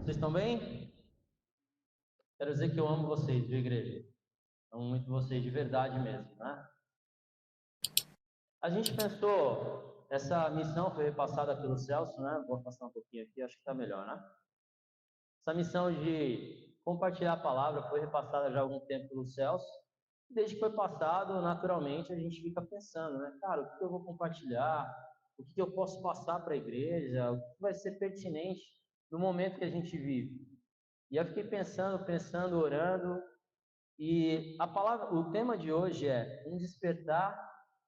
Vocês estão bem? Quero dizer que eu amo vocês, viu, igreja? Amo muito vocês de verdade mesmo, né? A gente pensou, essa missão foi repassada pelo Celso, né? Vou afastar um pouquinho aqui, acho que está melhor, né? Essa missão de compartilhar a palavra foi repassada já há algum tempo pelo Celso. Desde que foi passado, naturalmente, a gente fica pensando, né? Cara, o que eu vou compartilhar? O que eu posso passar para a igreja? O que vai ser pertinente no momento que a gente vive? E eu fiquei pensando, orando, e a palavra, o tema de hoje é um despertar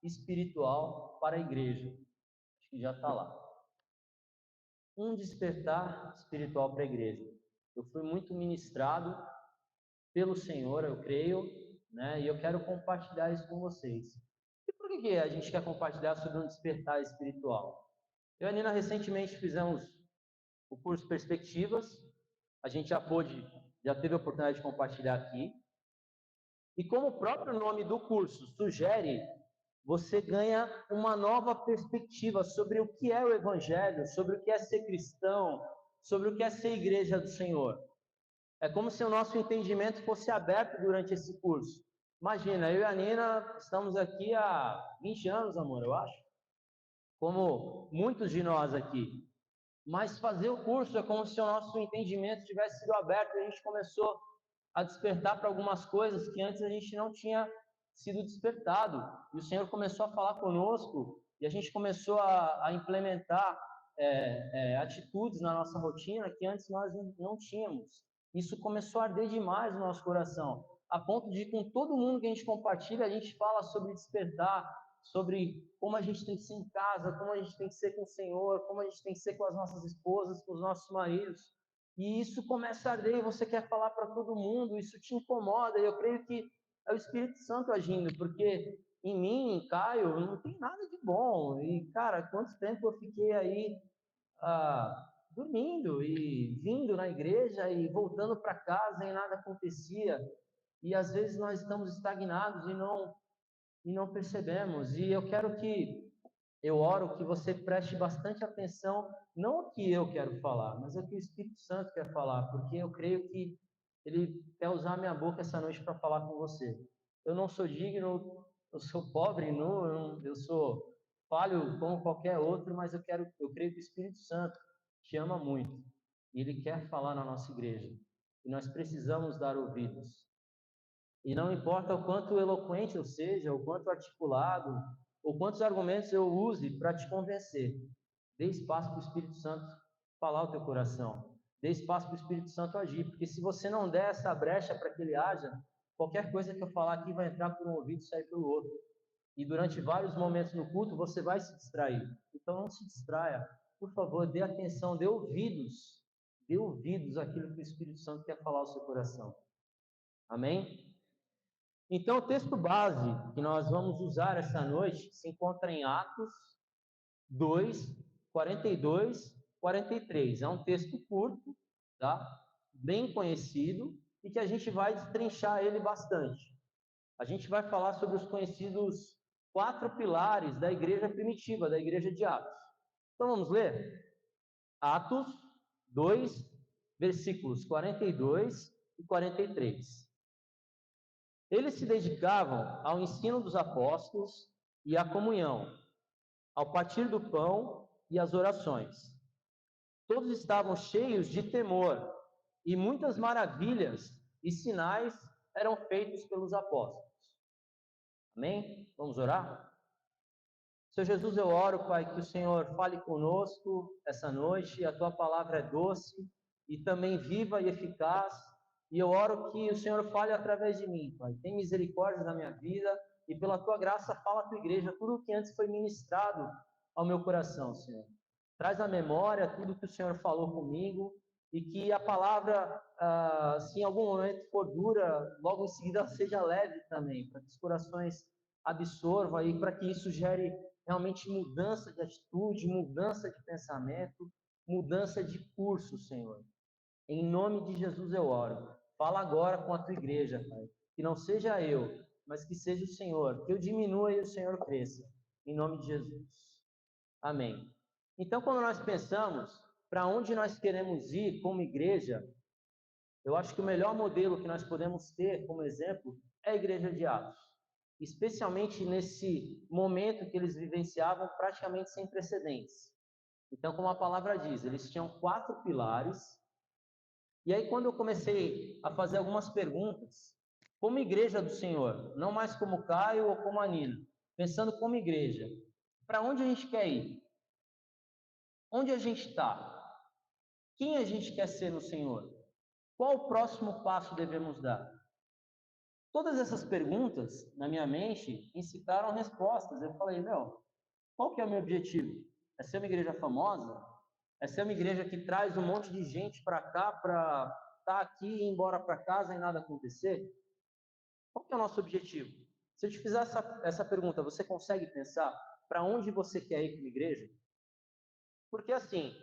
espiritual para a igreja. Acho que já está lá. Um despertar espiritual para a igreja. Eu fui muito ministrado pelo Senhor, eu creio, né? E eu quero compartilhar isso com vocês. E por que a gente quer compartilhar sobre um despertar espiritual? Eu e a Nina recentemente fizemos o curso Perspectivas. A gente já teve a oportunidade de compartilhar aqui. E como o próprio nome do curso sugere, você ganha uma nova perspectiva sobre o que é o Evangelho, sobre o que é ser cristão, sobre o que é ser igreja do Senhor. É como se o nosso entendimento fosse aberto durante esse curso. Imagina, eu e a Nina estamos aqui há 20 anos, amor, eu acho. Como muitos de nós aqui. Mas fazer o curso é como se o nosso entendimento tivesse sido aberto e a gente começou a despertar para algumas coisas que antes a gente não tinha sido despertado. E o Senhor começou a falar conosco e a gente começou a implementar atitudes na nossa rotina que antes nós não tínhamos. Isso começou a arder demais no nosso coração, a ponto de, com todo mundo que a gente compartilha, a gente fala sobre despertar, sobre como a gente tem que ser em casa, como a gente tem que ser com o Senhor, como a gente tem que ser com as nossas esposas, com os nossos maridos. E isso começa a arder e você quer falar para todo mundo, isso te incomoda. E eu creio que é o Espírito Santo agindo, porque em mim, em Caio, não tem nada de bom. E, cara, quanto tempo eu fiquei aí dormindo e vindo na igreja e voltando para casa e nada acontecia. E às vezes nós estamos estagnados e não percebemos. E eu oro que você preste bastante atenção, não ao que eu quero falar, mas ao que o Espírito Santo quer falar, porque eu creio que ele quer usar a minha boca essa noite para falar com você. Eu não sou digno, eu sou pobre, nu, eu sou falho como qualquer outro, mas eu creio que o Espírito Santo te ama muito e ele quer falar na nossa igreja. E nós precisamos dar ouvidos. E não importa o quanto eloquente eu seja, o quanto articulado, ou quantos argumentos eu use para te convencer, dê espaço para o Espírito Santo falar o teu coração. Dê espaço para o Espírito Santo agir, porque se você não der essa brecha para que ele haja, qualquer coisa que eu falar aqui vai entrar por um ouvido e sair pelo outro. E durante vários momentos no culto você vai se distrair. Então não se distraia. Por favor, dê atenção, dê ouvidos àquilo que o Espírito Santo quer falar ao seu coração. Amém? Então, o texto base que nós vamos usar essa noite se encontra em Atos 2, 42, 43. É um texto curto, tá? Bem conhecido, e que a gente vai destrinchar ele bastante. A gente vai falar sobre os conhecidos 4 pilares da igreja primitiva, da igreja de Atos. Então, vamos ler? Atos 2, versículos 42 e 43. Eles se dedicavam ao ensino dos apóstolos e à comunhão, ao partir do pão e às orações. Todos estavam cheios de temor, e muitas maravilhas e sinais eram feitos pelos apóstolos. Amém? Vamos orar? Senhor Jesus, eu oro, Pai, que o Senhor fale conosco essa noite, a Tua palavra é doce e também viva e eficaz, e eu oro que o Senhor fale através de mim, Pai. Tem misericórdia da minha vida e pela Tua graça fala a Tua igreja tudo o que antes foi ministrado ao meu coração, Senhor. Traz à memória tudo que o Senhor falou comigo e que a palavra, se em algum momento for dura, logo em seguida seja leve também, para que os corações absorvam e para que isso gere realmente mudança de atitude, mudança de pensamento, mudança de curso, Senhor. Em nome de Jesus eu oro. Fala agora com a tua igreja, Pai. Que não seja eu, mas que seja o Senhor. Que eu diminua e o Senhor cresça. Em nome de Jesus. Amém. Então, quando nós pensamos para onde nós queremos ir como igreja, eu acho que o melhor modelo que nós podemos ter como exemplo é a igreja de Atos, especialmente nesse momento que eles vivenciavam praticamente sem precedentes. Então, como a palavra diz, eles tinham 4 pilares. E aí, quando eu comecei a fazer algumas perguntas, como igreja do Senhor, não mais como Caio ou como a Nina, pensando como igreja, para onde a gente quer ir? Onde a gente está? Quem a gente quer ser no Senhor? Qual o próximo passo devemos dar? Todas essas perguntas, na minha mente, incitaram respostas. Eu falei, qual que é o meu objetivo? É ser uma igreja famosa? É ser uma igreja que traz um monte de gente para cá, para estar aqui e ir embora para casa e nada acontecer? Qual que é o nosso objetivo? Se eu te fizer essa pergunta, você consegue pensar para onde você quer ir como igreja? Porque assim,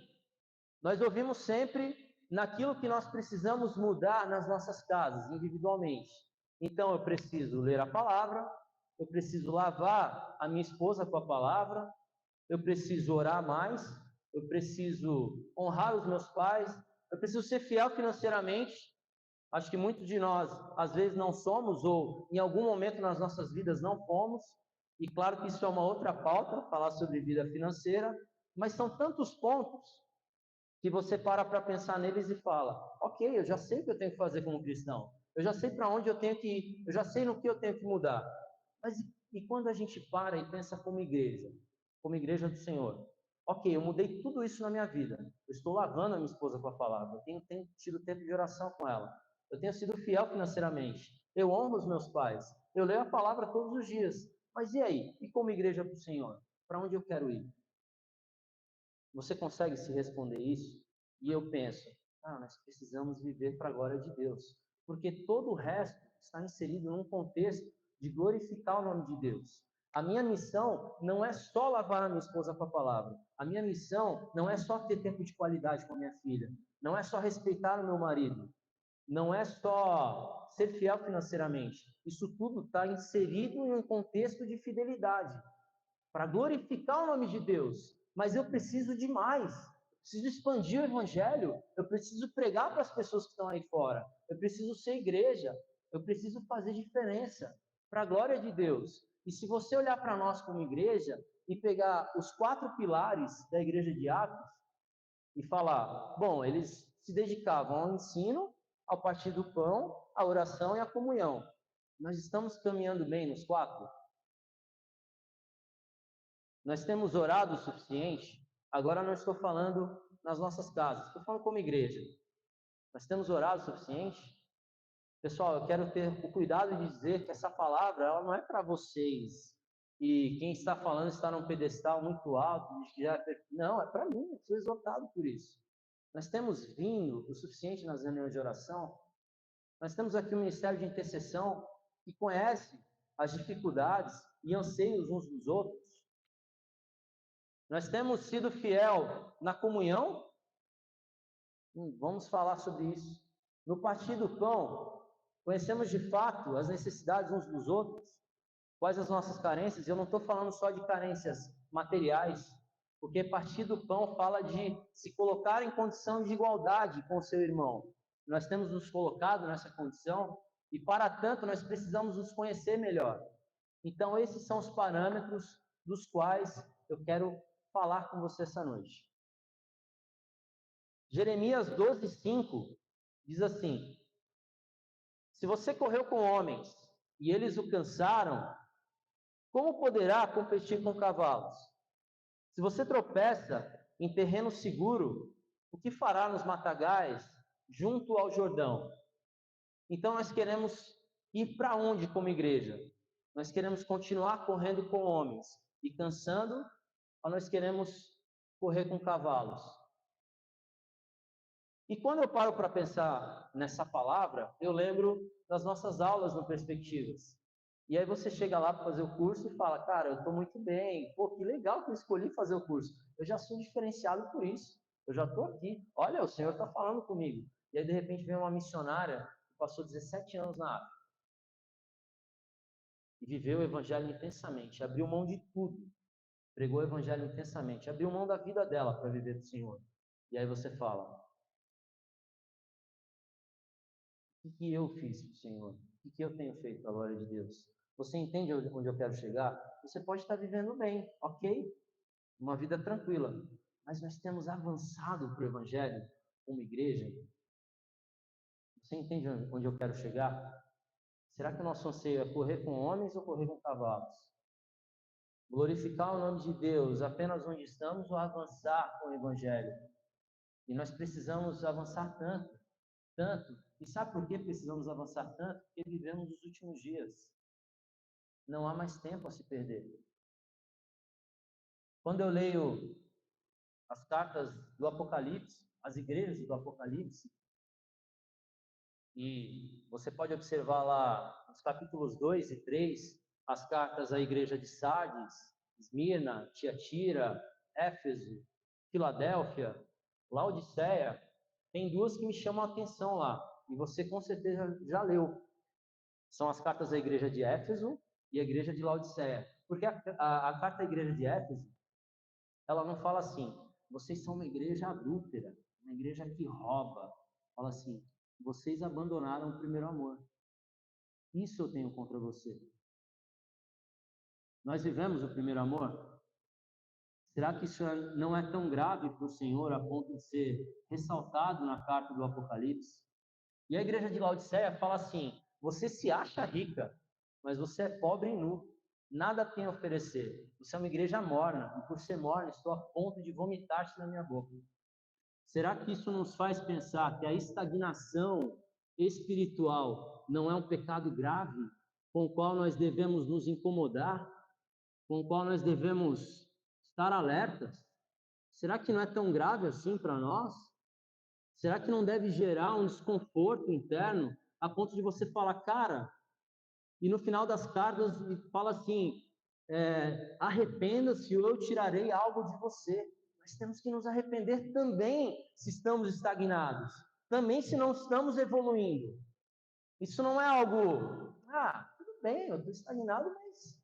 nós ouvimos sempre naquilo que nós precisamos mudar nas nossas casas, individualmente. Então, eu preciso ler a palavra, eu preciso lavar a minha esposa com a palavra, eu preciso orar mais, eu preciso honrar os meus pais, eu preciso ser fiel financeiramente. Acho que muitos de nós, às vezes, não somos, ou em algum momento nas nossas vidas não fomos, e claro que isso é uma outra pauta, falar sobre vida financeira, mas são tantos pontos que você para pensar neles e fala: ok, eu já sei o que eu tenho que fazer como cristão, eu já sei para onde eu tenho que ir, eu já sei no que eu tenho que mudar. Mas e quando a gente para e pensa como igreja do Senhor? Ok, eu mudei tudo isso na minha vida, eu estou lavando a minha esposa com a palavra, eu tenho tido tempo de oração com ela, eu tenho sido fiel financeiramente, eu honro os meus pais, eu leio a palavra todos os dias. Mas e aí? E como igreja do Senhor? Para onde eu quero ir? Você consegue se responder isso? E eu penso, nós precisamos viver para a glória de Deus, porque todo o resto está inserido num contexto de glorificar o nome de Deus. A minha missão não é só lavar a minha esposa com a palavra. A minha missão não é só ter tempo de qualidade com a minha filha. Não é só respeitar o meu marido. Não é só ser fiel financeiramente. Isso tudo está inserido em um contexto de fidelidade para glorificar o nome de Deus. Mas eu preciso de mais. Eu preciso expandir o evangelho. Eu preciso pregar para as pessoas que estão aí fora. Eu preciso ser igreja. Eu preciso fazer diferença para a glória de Deus. E se você olhar para nós como igreja e pegar os 4 pilares da igreja de Atos e falar, bom, eles se dedicavam ao ensino, ao partir do pão, à oração e à comunhão. Nós estamos caminhando bem nos 4? Nós temos orado o suficiente? Agora não estou falando nas nossas casas, estou falando como igreja. Nós temos orado o suficiente? Pessoal, eu quero ter o cuidado de dizer que essa palavra ela não é para vocês. E quem está falando está num pedestal muito alto, não, é para mim, eu sou exortado por isso. Nós temos vindo o suficiente nas reuniões de oração. Nós temos aqui um ministério de intercessão que conhece as dificuldades e anseios uns dos outros. Nós temos sido fiel na comunhão? Vamos falar sobre isso. No partir do pão, conhecemos de fato as necessidades uns dos outros? Quais as nossas carências? Eu não estou falando só de carências materiais, porque partir do pão fala de se colocar em condição de igualdade com o seu irmão. Nós temos nos colocado nessa condição e, para tanto, nós precisamos nos conhecer melhor. Então, esses são os parâmetros dos quais eu quero falar com você essa noite. Jeremias 12:5 diz assim: se você correu com homens e eles o cansaram, como poderá competir com cavalos? Se você tropeça em terreno seguro, o que fará nos matagais junto ao Jordão? Então nós queremos ir para onde como igreja? Nós queremos continuar correndo com homens e cansando, ou nós queremos correr com cavalos? E quando eu paro para pensar nessa palavra, eu lembro das nossas aulas no Perspectivas. E aí você chega lá para fazer o curso e fala, cara, eu estou muito bem, pô, que legal que eu escolhi fazer o curso. Eu já sou diferenciado por isso. Eu já estou aqui. Olha, o Senhor está falando comigo. E aí, de repente, vem uma missionária que passou 17 anos na África e viveu o evangelho intensamente, abriu mão de tudo, pregou o evangelho intensamente, abriu mão da vida dela para viver do Senhor. E aí você fala: o que eu fiz para o Senhor? O que eu tenho feito para a glória de Deus? Você entende onde eu quero chegar? Você pode estar vivendo bem, ok? Uma vida tranquila. Mas nós temos avançado para o Evangelho como igreja. Você entende onde eu quero chegar? Será que o nosso anseio é correr com homens ou correr com cavalos? Glorificar o nome de Deus apenas onde estamos ou avançar com o Evangelho? E nós precisamos avançar tanto, tanto. E sabe por que precisamos avançar tanto? Porque vivemos os últimos dias. Não há mais tempo a se perder. Quando eu leio as cartas do Apocalipse, as igrejas do Apocalipse, e você pode observar lá nos capítulos 2 e 3, as cartas à igreja de Sardes, Esmirna, Tiatira, Éfeso, Filadélfia, Laodiceia. Tem duas que me chamam a atenção lá, e você com certeza já leu. São as cartas à igreja de Éfeso e a igreja de Laodiceia. Porque a carta à igreja de Éfeso, ela não fala assim: vocês são uma igreja adúltera, uma igreja que rouba. Fala assim: vocês abandonaram o primeiro amor. Isso eu tenho contra você. Nós vivemos o primeiro amor? Será que isso não é tão grave para o Senhor a ponto de ser ressaltado na carta do Apocalipse? E a igreja de Laodiceia fala assim: você se acha rica, mas você é pobre e nu, nada tem a oferecer. Você é uma igreja morna, e por ser morna, estou a ponto de vomitar-te na minha boca. Será que isso nos faz pensar que a estagnação espiritual não é um pecado grave com o qual nós devemos nos incomodar, com o qual nós devemos estar alertas? Será que não é tão grave assim para nós? Será que não deve gerar um desconforto interno a ponto de você falar, cara, e no final das cartas fala assim, arrependa-se ou eu tirarei algo de você. Nós temos que nos arrepender também se estamos estagnados, também se não estamos evoluindo. Isso não é algo, tudo bem, eu estou estagnado, mas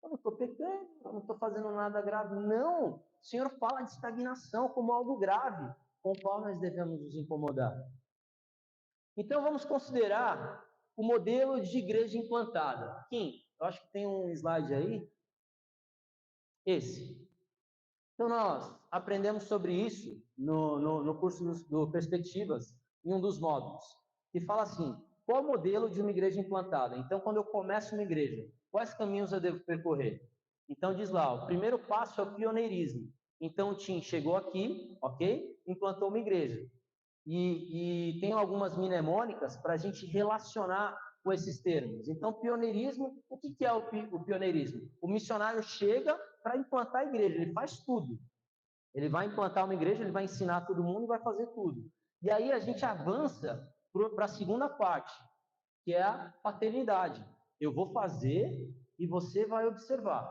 eu não estou pecando, eu não estou fazendo nada grave. Não, o Senhor fala de estagnação como algo grave, com o qual nós devemos nos incomodar. Então vamos considerar o modelo de igreja implantada. Kim, eu acho que tem um slide aí. Esse. Então nós aprendemos sobre isso no curso do Perspectivas, em um dos módulos, que fala assim: qual o modelo de uma igreja implantada? Então, quando eu começo uma igreja, quais caminhos eu devo percorrer? Então diz lá, o primeiro passo é o pioneirismo. Então o Tim chegou aqui, ok? Implantou uma igreja. E tem algumas mnemônicas para a gente relacionar com esses termos. Então, pioneirismo, o que é o pioneirismo? O missionário chega para implantar a igreja, ele faz tudo. Ele vai implantar uma igreja, ele vai ensinar todo mundo e vai fazer tudo. E aí a gente avança para a segunda parte, que é a paternidade. Eu vou fazer e você vai observar.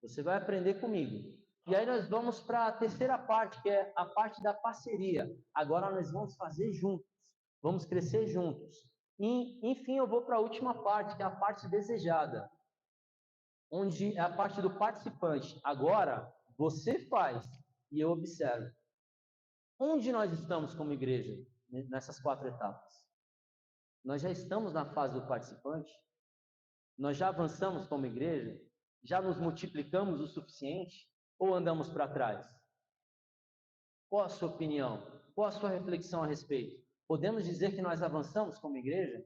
Você vai aprender comigo. E aí nós vamos para a terceira parte, que é a parte da parceria. Agora nós vamos fazer juntos, vamos crescer juntos. E, enfim, eu vou para a última parte, que é a parte desejada, onde é a parte do participante. Agora, você faz e eu observo. Onde nós estamos como igreja nessas 4 etapas? Nós já estamos na fase do participante? Nós já avançamos como igreja? Já nos multiplicamos o suficiente? Ou andamos para trás? Qual a sua opinião? Qual a sua reflexão a respeito? Podemos dizer que nós avançamos como igreja?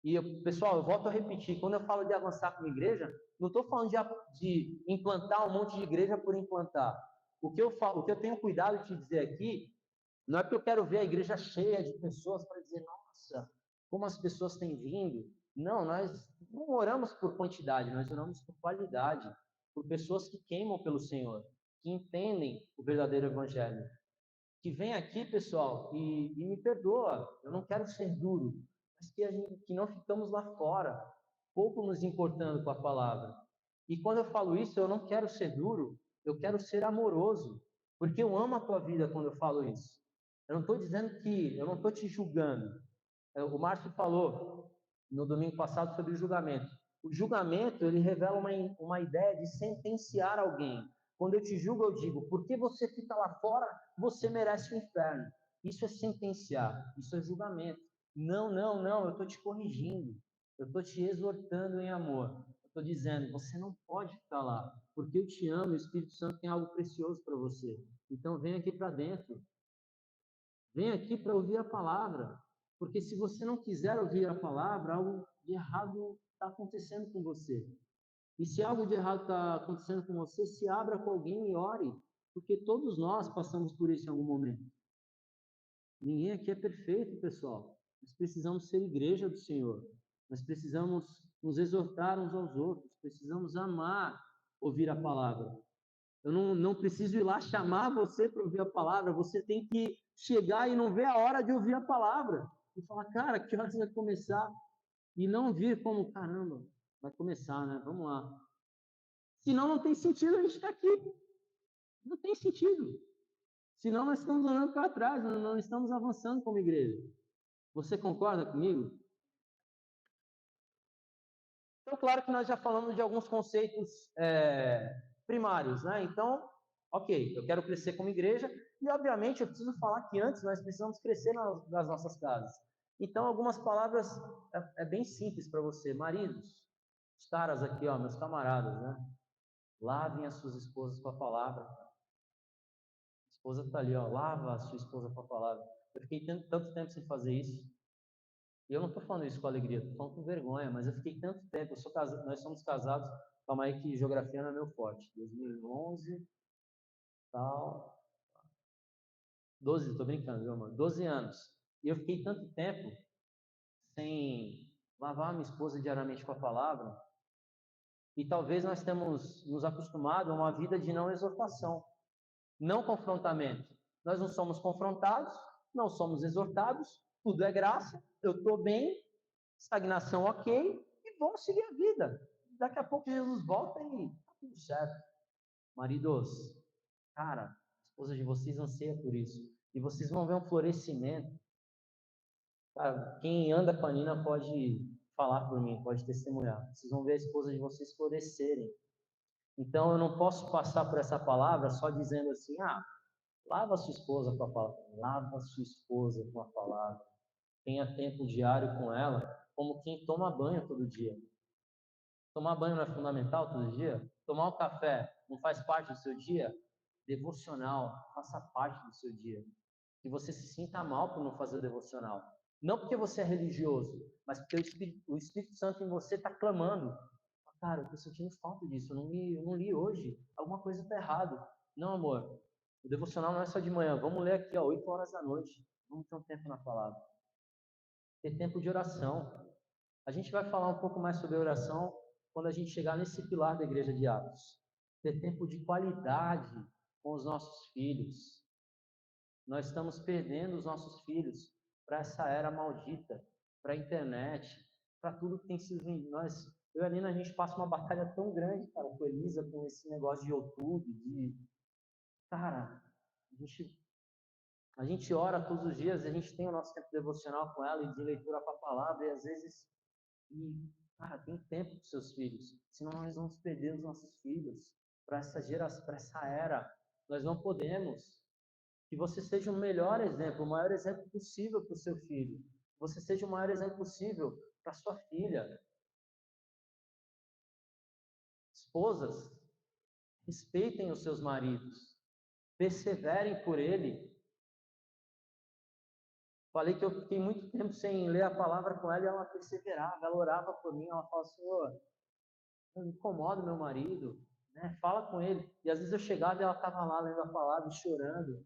E, pessoal, eu volto a repetir, quando eu falo de avançar como igreja, não estou falando de implantar um monte de igreja por implantar. O que eu tenho cuidado de te dizer aqui, não é porque eu quero ver a igreja cheia de pessoas para dizer, nossa, como as pessoas têm vindo. Não, nós não oramos por quantidade, nós oramos por qualidade, por pessoas que queimam pelo Senhor, que entendem o verdadeiro evangelho. Que vem aqui, pessoal, e me perdoa, eu não quero ser duro, mas que não ficamos lá fora, pouco nos importando com a palavra. E quando eu falo isso, eu não quero ser duro, eu quero ser amoroso, porque eu amo a tua vida quando eu falo isso. Eu não estou dizendo que, eu não estou te julgando. O Márcio falou no domingo passado sobre o julgamento. O julgamento, ele revela uma ideia de sentenciar alguém, Quando eu te julgo, eu digo, porque você fica lá fora, você merece o inferno. Isso é sentenciar, isso é julgamento. Não, não, não, eu estou te corrigindo, eu estou te exortando em amor. Eu estou dizendo, você não pode ficar lá, porque eu te amo, o Espírito Santo tem algo precioso para você. Então vem aqui para dentro, vem aqui para ouvir a palavra, porque se você não quiser ouvir a palavra, algo de errado está acontecendo com você. E se algo de errado está acontecendo com você, se abra com alguém e ore, porque todos nós passamos por isso em algum momento. Ninguém aqui é perfeito, pessoal. Nós precisamos ser igreja do Senhor. Nós precisamos nos exortar uns aos outros. Precisamos amar ouvir a palavra. Eu não preciso ir lá chamar você para ouvir a palavra. Você tem que chegar e não ver a hora de ouvir a palavra. E falar, cara, que horas vai começar? E não vir como, caramba, vai começar, né? Vamos lá. Senão não tem sentido a gente estar aqui. Não tem sentido. Senão nós estamos andando para trás, não estamos avançando como igreja. Você concorda comigo? Então, claro que nós já falamos de alguns conceitos primários, né? Então, ok, eu quero crescer como igreja e, obviamente, eu preciso falar que antes nós precisamos crescer nas nossas casas. Então, algumas palavras é bem simples para você. Maridos, os caras aqui, ó, meus camaradas, né? Lavem as suas esposas com a palavra. A esposa está ali, ó, lava a sua esposa com a palavra. Eu fiquei tanto tempo sem fazer isso. E eu não estou falando isso com alegria, estou falando com vergonha, mas eu fiquei tanto tempo. Nós somos casados, calma aí que geografia não é meu forte. 2011, tal. 12, estou brincando, viu, amor? 12 anos. E eu fiquei tanto tempo sem lavar a minha esposa diariamente com a palavra. E talvez nós temos nos acostumado a uma vida de não exortação, não confrontamento. Nós não somos confrontados, não somos exortados, tudo é graça, eu estou bem, estagnação ok, e vamos seguir a vida. Daqui a pouco Jesus volta e tá tudo certo. Maridos, cara, a esposa de vocês anseia por isso. E vocês vão ver um florescimento. Cara, quem anda com a Nina pode falar por mim, pode testemunhar. Vocês vão ver a esposa de vocês florescerem. Então eu não posso passar por essa palavra só dizendo assim, lava a sua esposa com a palavra. Lava a sua esposa com a palavra. Tenha tempo diário com ela, como quem toma banho todo dia. Tomar banho não é fundamental todo dia? Tomar um café não faz parte do seu dia? Devocional, faça parte do seu dia. Que você se sinta mal por não fazer o devocional. Não porque você é religioso, mas porque o Espírito Santo em você está clamando. Cara, eu estou sentindo falta disso, eu não li hoje. Alguma coisa está errado. Não, amor, o devocional não é só de manhã. Vamos ler aqui, ó, 8 horas da noite. Vamos ter um tempo na palavra. Ter tempo de oração. A gente vai falar um pouco mais sobre oração quando a gente chegar nesse pilar da igreja de Atos. Ter tempo de qualidade com os nossos filhos. Nós estamos perdendo os nossos filhos para essa era maldita, para a internet, para tudo que tem sido vendido. Eu e a Nina, a gente passa uma batalha tão grande, cara, com a Elisa, com esse negócio de YouTube, Cara, a gente ora todos os dias, a gente tem o nosso tempo devocional com ela e de leitura para a palavra, e às vezes cara, tem tempo para os seus filhos, senão nós vamos perder os nossos filhos para essa geração, para essa era. Nós não podemos. Que você seja o melhor exemplo, o maior exemplo possível para o seu filho. Você seja o maior exemplo possível para sua filha. Esposas, respeitem os seus maridos, perseverem por ele. Falei que eu fiquei muito tempo sem ler a palavra com ela e ela perseverava, ela orava por mim, ela falava, Senhor, eu incomodo meu marido, né? Fala com ele. E às vezes eu chegava e ela estava lá lendo a palavra e chorando.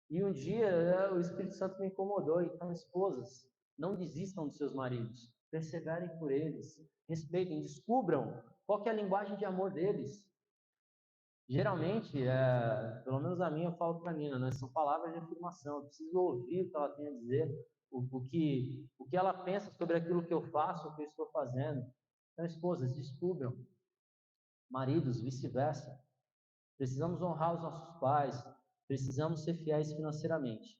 E um dia o Espírito Santo me incomodou. Então, esposas, não desistam dos seus maridos, perseverem por eles, respeitem, descubram qual que é a linguagem de amor deles. Geralmente, pelo menos a minha, eu falo para a Nina, né? São palavras de afirmação. Eu preciso ouvir o que ela tem a dizer, o que ela pensa sobre aquilo que eu faço, o que eu estou fazendo. Então, esposas, descubram. Maridos, vice-versa. Precisamos honrar os nossos pais, precisamos ser fiéis financeiramente.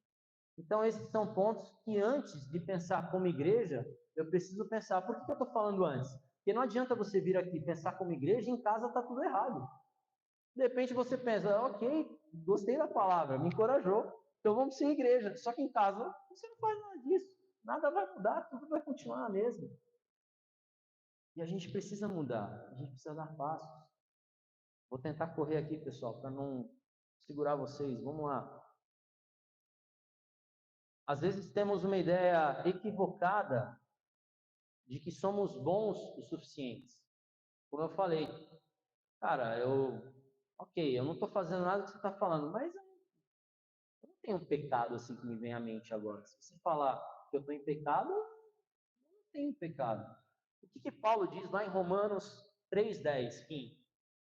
Então, esses são pontos que antes de pensar como igreja, eu preciso pensar. Por que eu estou falando antes? Porque não adianta você vir aqui pensar como igreja e em casa está tudo errado. De repente você pensa, ok, gostei da palavra, me encorajou, então vamos ser igreja. Só que em casa você não faz nada disso, nada vai mudar, tudo vai continuar mesmo. E a gente precisa mudar, a gente precisa dar passos. Vou tentar correr aqui, pessoal, para não segurar vocês. Vamos lá. Às vezes temos uma ideia equivocada de que somos bons o suficientes. Como eu falei, cara, eu não estou fazendo nada que você está falando, mas eu não tenho um pecado assim que me vem à mente agora. Se você falar que eu estou em pecado, eu não tenho pecado. O que Paulo diz lá em Romanos 3:10, Kim?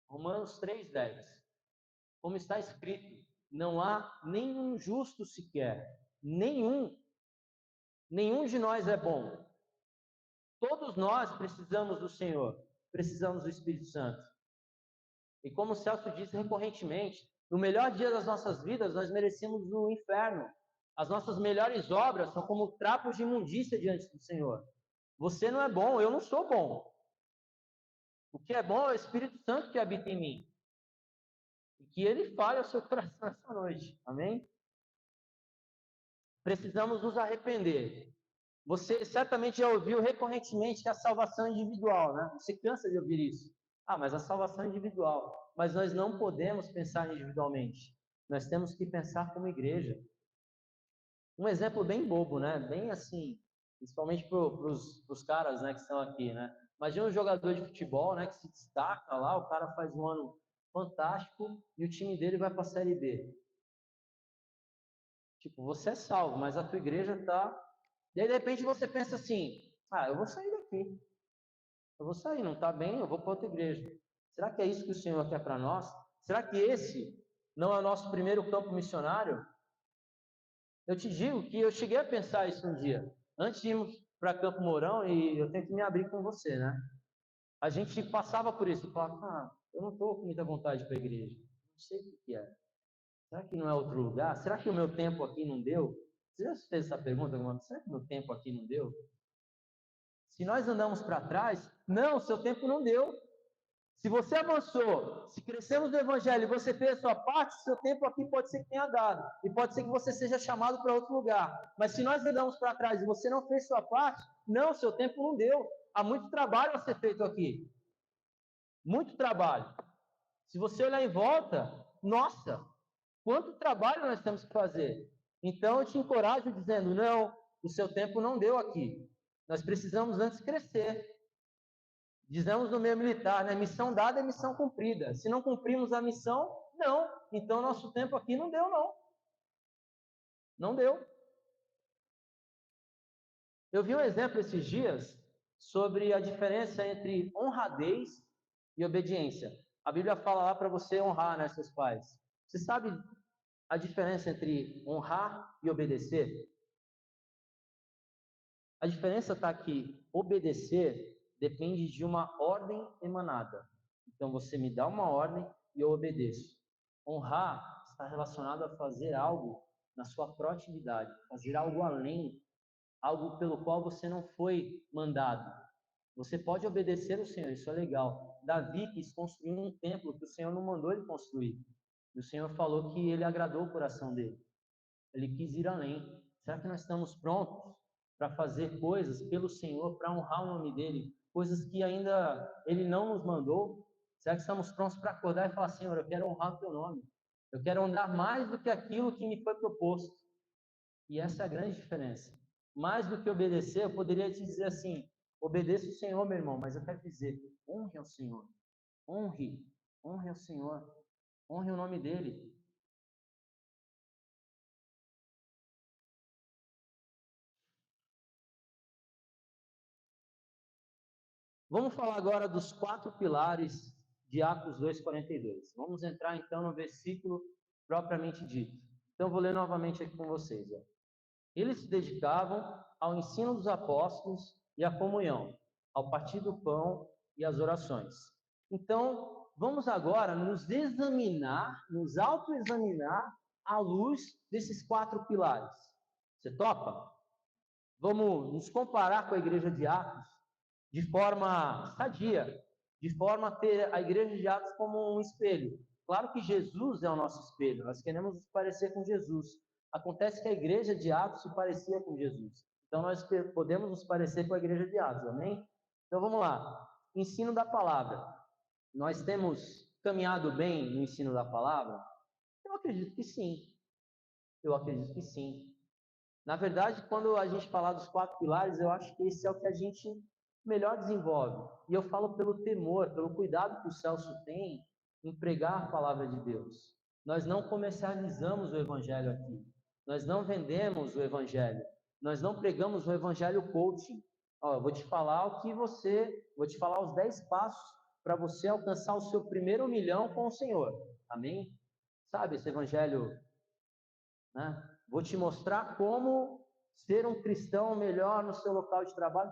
Romanos 3:10. Como está escrito, não há nenhum justo sequer, nenhum de nós é bom. Todos nós precisamos do Senhor, precisamos do Espírito Santo. E como o Celso disse recorrentemente, no melhor dia das nossas vidas, nós merecemos o inferno. As nossas melhores obras são como trapos de imundícia diante do Senhor. Você não é bom, eu não sou bom. O que é bom é o Espírito Santo que habita em mim. E que ele fale ao seu coração essa noite. Amém? Precisamos nos arrepender. Você certamente já ouviu recorrentemente que a salvação é individual, né? Você cansa de ouvir isso. Ah, mas a salvação é individual. Mas nós não podemos pensar individualmente. Nós temos que pensar como igreja. Um exemplo bem bobo, né? Bem assim, principalmente para os caras, né, que estão aqui, né? Imagina um jogador de futebol, né, que se destaca lá, o cara faz um ano fantástico e o time dele vai para a Série B. Tipo, você é salvo, mas a tua igreja tá... E aí, de repente, você pensa assim, eu vou sair daqui. Eu vou sair, não está bem, eu vou para outra igreja. Será que é isso que o Senhor quer para nós? Será que esse não é o nosso primeiro campo missionário? Eu te digo que eu cheguei a pensar isso um dia. Antes de irmos para Campo Mourão, e eu tenho que me abrir com você, né? A gente passava por isso, falava, eu não estou com muita vontade para a igreja. Não sei o que é. Será que não é outro lugar? Será que o meu tempo aqui não deu? Você já fez essa pergunta alguma vez? Será que o meu tempo aqui não deu? Se nós andamos para trás, não, seu tempo não deu. Se você avançou, se crescemos no Evangelho e você fez a sua parte, seu tempo aqui pode ser que tenha dado. E pode ser que você seja chamado para outro lugar. Mas se nós andamos para trás e você não fez sua parte, não, seu tempo não deu. Há muito trabalho a ser feito aqui. Muito trabalho. Se você olhar em volta, nossa, quanto trabalho nós temos que fazer. Então eu te encorajo dizendo, não, o seu tempo não deu aqui. Nós precisamos antes crescer. Dizemos no meio militar, né? Missão dada é missão cumprida. Se não cumprimos a missão, não. Então, nosso tempo aqui não deu, não. Não deu. Eu vi um exemplo esses dias sobre a diferença entre honradez e obediência. A Bíblia fala lá para você honrar, né, seus pais. Você sabe a diferença entre honrar e obedecer? A diferença está que obedecer depende de uma ordem emanada. Então você me dá uma ordem e eu obedeço. Honrar está relacionado a fazer algo na sua proatividade, fazer algo além, algo pelo qual você não foi mandado. Você pode obedecer ao Senhor, isso é legal. Davi quis construir um templo que o Senhor não mandou ele construir. E o Senhor falou que ele agradou o coração dele. Ele quis ir além. Será que nós estamos prontos para fazer coisas pelo Senhor, para honrar o nome dele? Coisas que ainda ele não nos mandou? Será que estamos prontos para acordar e falar, Senhor, eu quero honrar o teu nome. Eu quero andar mais do que aquilo que me foi proposto. E essa é a grande diferença. Mais do que obedecer, eu poderia te dizer assim, obedeça o Senhor, meu irmão, mas eu quero dizer, honre ao Senhor. Honre ao Senhor. Honre o nome dele. Vamos falar agora dos 4 pilares de Atos 2:42. Vamos entrar então no versículo propriamente dito. Então vou ler novamente aqui com vocês. Eles se dedicavam ao ensino dos apóstolos e à comunhão, ao partir do pão e às orações. Então, vamos agora nos examinar, nos autoexaminar à luz desses 4 pilares. Você topa? Vamos nos comparar com a igreja de Atos de forma sadia, de forma a ter a igreja de Atos como um espelho. Claro que Jesus é o nosso espelho, nós queremos nos parecer com Jesus. Acontece que a igreja de Atos se parecia com Jesus. Então nós podemos nos parecer com a igreja de Atos, amém? Então vamos lá. Ensino da palavra. Nós temos caminhado bem no ensino da palavra? Eu acredito que sim. Eu acredito que sim. Na verdade, quando a gente falar dos 4 pilares, eu acho que esse é o que a gente melhor desenvolve. E eu falo pelo temor, pelo cuidado que o Celso tem em pregar a palavra de Deus. Nós não comercializamos o evangelho aqui. Nós não vendemos o evangelho. Nós não pregamos o evangelho coaching. Ó, eu vou te falar vou te falar os 10 passos para você alcançar o seu primeiro milhão com o Senhor. Amém? Sabe esse evangelho, né? Vou te mostrar como ser um cristão melhor no seu local de trabalho.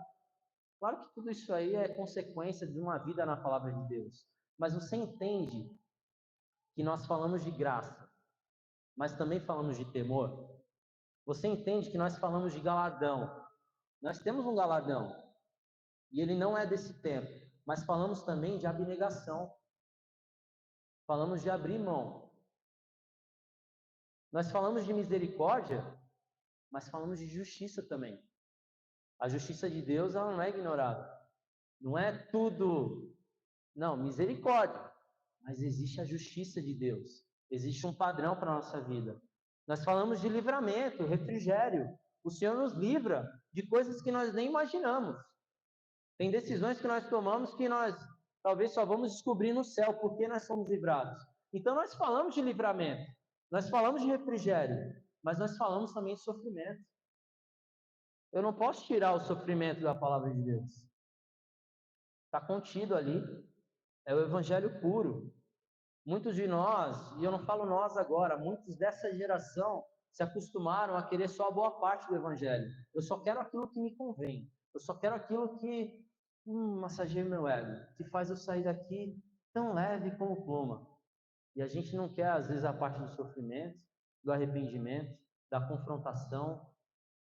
Claro que tudo isso aí é consequência de uma vida na palavra de Deus. Mas você entende que nós falamos de graça, mas também falamos de temor? Você entende que nós falamos de galardão? Nós temos um galardão, e ele não é desse tempo, mas falamos também de abnegação. Falamos de abrir mão. Nós falamos de misericórdia, mas falamos de justiça também. A justiça de Deus, ela não é ignorada. Não é tudo, não, misericórdia. Mas existe a justiça de Deus. Existe um padrão para a nossa vida. Nós falamos de livramento, refrigério. O Senhor nos livra de coisas que nós nem imaginamos. Tem decisões que nós tomamos que nós talvez só vamos descobrir no céu porque nós somos livrados. Então nós falamos de livramento, nós falamos de refrigério, mas nós falamos também de sofrimento. Eu não posso tirar o sofrimento da palavra de Deus. Está contido ali. É o evangelho puro. Muitos de nós, e eu não falo nós agora, muitos dessa geração se acostumaram a querer só a boa parte do evangelho. Eu só quero aquilo que me convém. Eu só quero aquilo que massageia meu ego, que faz eu sair daqui tão leve como pluma. E a gente não quer, às vezes, a parte do sofrimento, do arrependimento, da confrontação,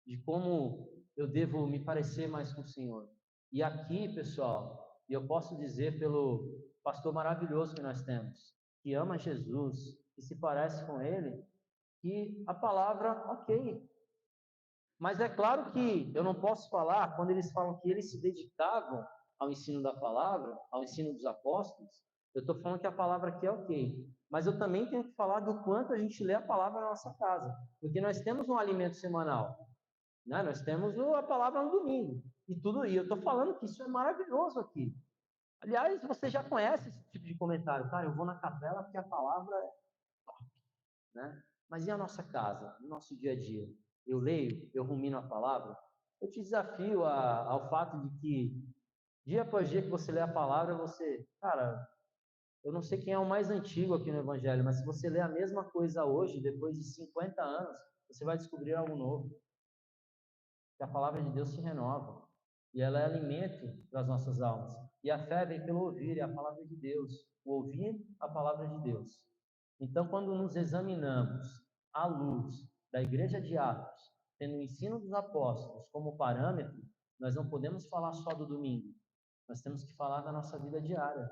de como eu devo me parecer mais com o Senhor. E aqui, pessoal, e eu posso dizer pelo pastor maravilhoso que nós temos, que ama Jesus, que se parece com Ele, que a palavra, ok. Mas é claro que eu não posso falar, quando eles falam que eles se dedicavam ao ensino da palavra, ao ensino dos apóstolos, eu estou falando que a palavra aqui é ok. Mas eu também tenho que falar do quanto a gente lê a palavra na nossa casa. Porque nós temos um alimento semanal. Né? Nós temos a palavra no domingo. E eu estou falando que isso é maravilhoso aqui. Aliás, você já conhece esse tipo de comentário. Cara, eu vou na capela porque a palavra é top. Né? Mas e a nossa casa, no nosso dia a dia? Eu leio, eu rumino a palavra? Eu te desafio ao fato de que, dia após dia que você lê a palavra, cara, eu não sei quem é o mais antigo aqui no Evangelho, mas se você lê a mesma coisa hoje, depois de 50 anos, você vai descobrir algo novo. Que a palavra de Deus se renova e ela é alimento das nossas almas. E a fé vem pelo ouvir, é a palavra de Deus, o ouvir a palavra de Deus. Então, quando nos examinamos à luz da igreja de Atos, tendo o ensino dos apóstolos como parâmetro, nós não podemos falar só do domingo. Nós temos que falar da nossa vida diária.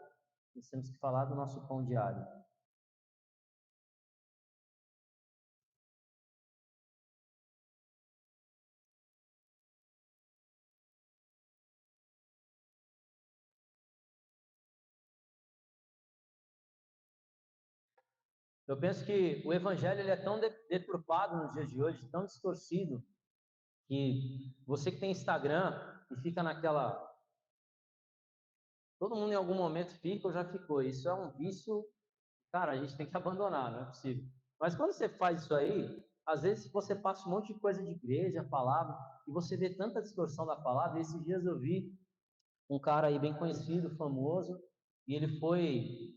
Nós temos que falar do nosso pão diário. Eu penso que o evangelho ele é tão deturpado nos dias de hoje, tão distorcido, que você que tem Instagram e fica naquela. Todo mundo em algum momento fica ou já ficou. Isso é um vício, cara, a gente tem que abandonar, não é possível. Mas quando você faz isso aí, às vezes você passa um monte de coisa de igreja, palavra, e você vê tanta distorção da palavra. E esses dias eu vi um cara aí bem conhecido, famoso, e ele foi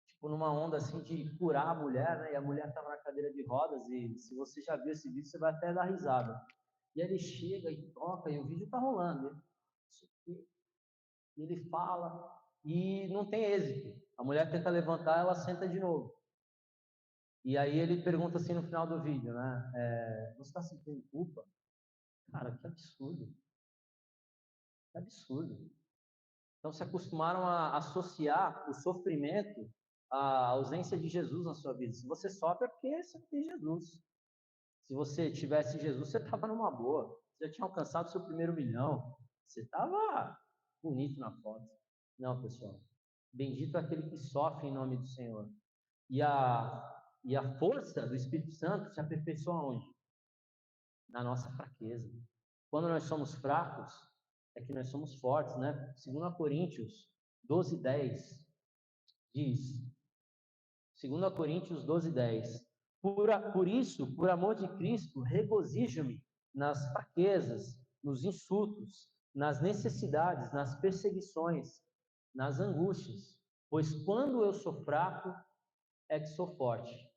tipo numa onda assim de curar a mulher, né? E a mulher estava na cadeira de rodas e se você já viu esse vídeo, você vai até dar risada. E aí ele chega e toca e o vídeo está rolando, né? E ele fala e não tem êxito. A mulher tenta levantar, ela senta de novo. E aí ele pergunta assim no final do vídeo, né? Você está sentindo culpa? Cara, que absurdo. Que absurdo. Então se acostumaram a associar o sofrimento a ausência de Jesus na sua vida. Se você sofre é porque você não tem Jesus. Se você tivesse Jesus, você estava numa boa. Você já tinha alcançado o seu primeiro milhão. Você estava bonito na foto. Não, pessoal. Bendito é aquele que sofre em nome do Senhor. E a força do Espírito Santo se aperfeiçoa onde? Na nossa fraqueza. Quando nós somos fracos, é que nós somos fortes, né? 2 Coríntios 12:10 diz, 2 Coríntios 12:10, por isso, por amor de Cristo, regozijo-me nas fraquezas, nos insultos, nas necessidades, nas perseguições, nas angústias, pois quando eu sou fraco, é que sou forte.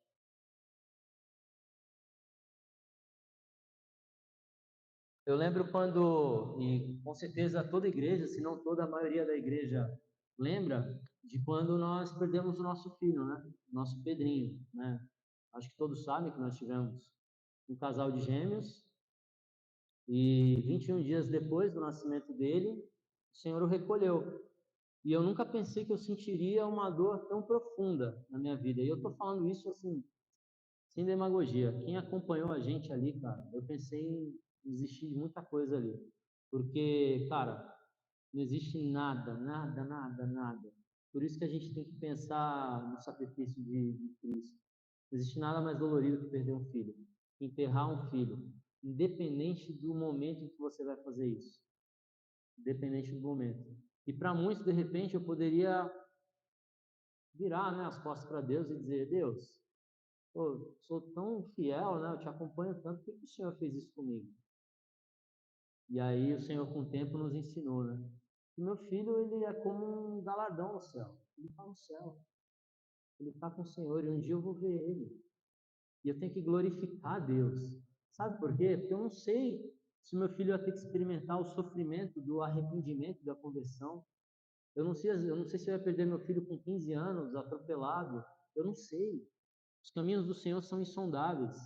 Eu lembro quando, e com certeza toda igreja, se não toda a maioria da igreja, lembra de quando nós perdemos o nosso filho, né? Nosso Pedrinho, né? Acho que todos sabem que nós tivemos um casal de gêmeos e 21 dias depois do nascimento dele, o Senhor o recolheu. E eu nunca pensei que eu sentiria uma dor tão profunda na minha vida. E eu tô falando isso assim, sem demagogia. Quem acompanhou a gente ali, cara, eu pensei em desistir de muita coisa ali. Porque, cara, não existe nada, nada, nada, nada. Por isso que a gente tem que pensar no sacrifício de Cristo. Não existe nada mais dolorido que perder um filho, enterrar um filho, independente do momento em que você vai fazer isso. Independente do momento. E para muitos, de repente, eu poderia virar, né, as costas para Deus e dizer: Deus, pô, sou tão fiel, né? Eu te acompanho tanto, por que o Senhor fez isso comigo? E aí o Senhor, com o tempo, nos ensinou, né? Que meu filho, ele é como um galardão no céu. Ele está no céu. Ele está com o Senhor e um dia eu vou ver ele. E eu tenho que glorificar a Deus. Sabe por quê? Porque eu não sei se meu filho vai ter que experimentar o sofrimento do arrependimento, da conversão. Eu não sei se vai perder meu filho com 15 anos, atropelado. Eu não sei. Os caminhos do Senhor são insondáveis.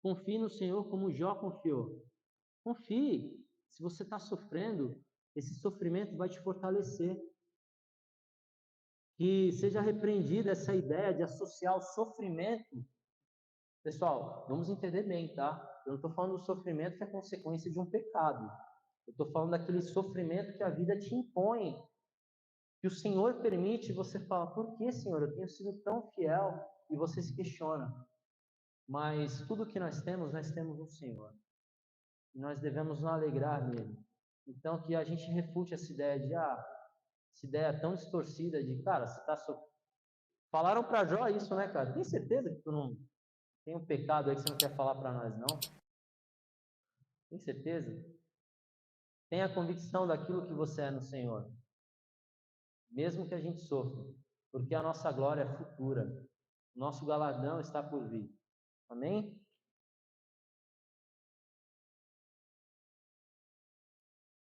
Confie no Senhor como Jó confiou. Confie. Se você está sofrendo, esse sofrimento vai te fortalecer. Que seja repreendida essa ideia de associar o sofrimento. Pessoal, vamos entender bem, tá? Eu não estou falando do sofrimento que é consequência de um pecado. Eu estou falando daquele sofrimento que a vida te impõe, que o Senhor permite, e você fala: por que, Senhor, eu tenho sido tão fiel? E você se questiona. Mas tudo que nós temos no Senhor. E nós devemos nos alegrar nele. Então, que a gente refute essa ideia essa ideia tão distorcida de, cara, você está sofrendo. Falaram para Jó isso, né, cara? Tem certeza que tu não tem um pecado aí que você não quer falar para nós, não? Tem certeza? Tenha a convicção daquilo que você é no Senhor, mesmo que a gente sofra, porque a nossa glória é futura, o nosso galardão está por vir. Amém?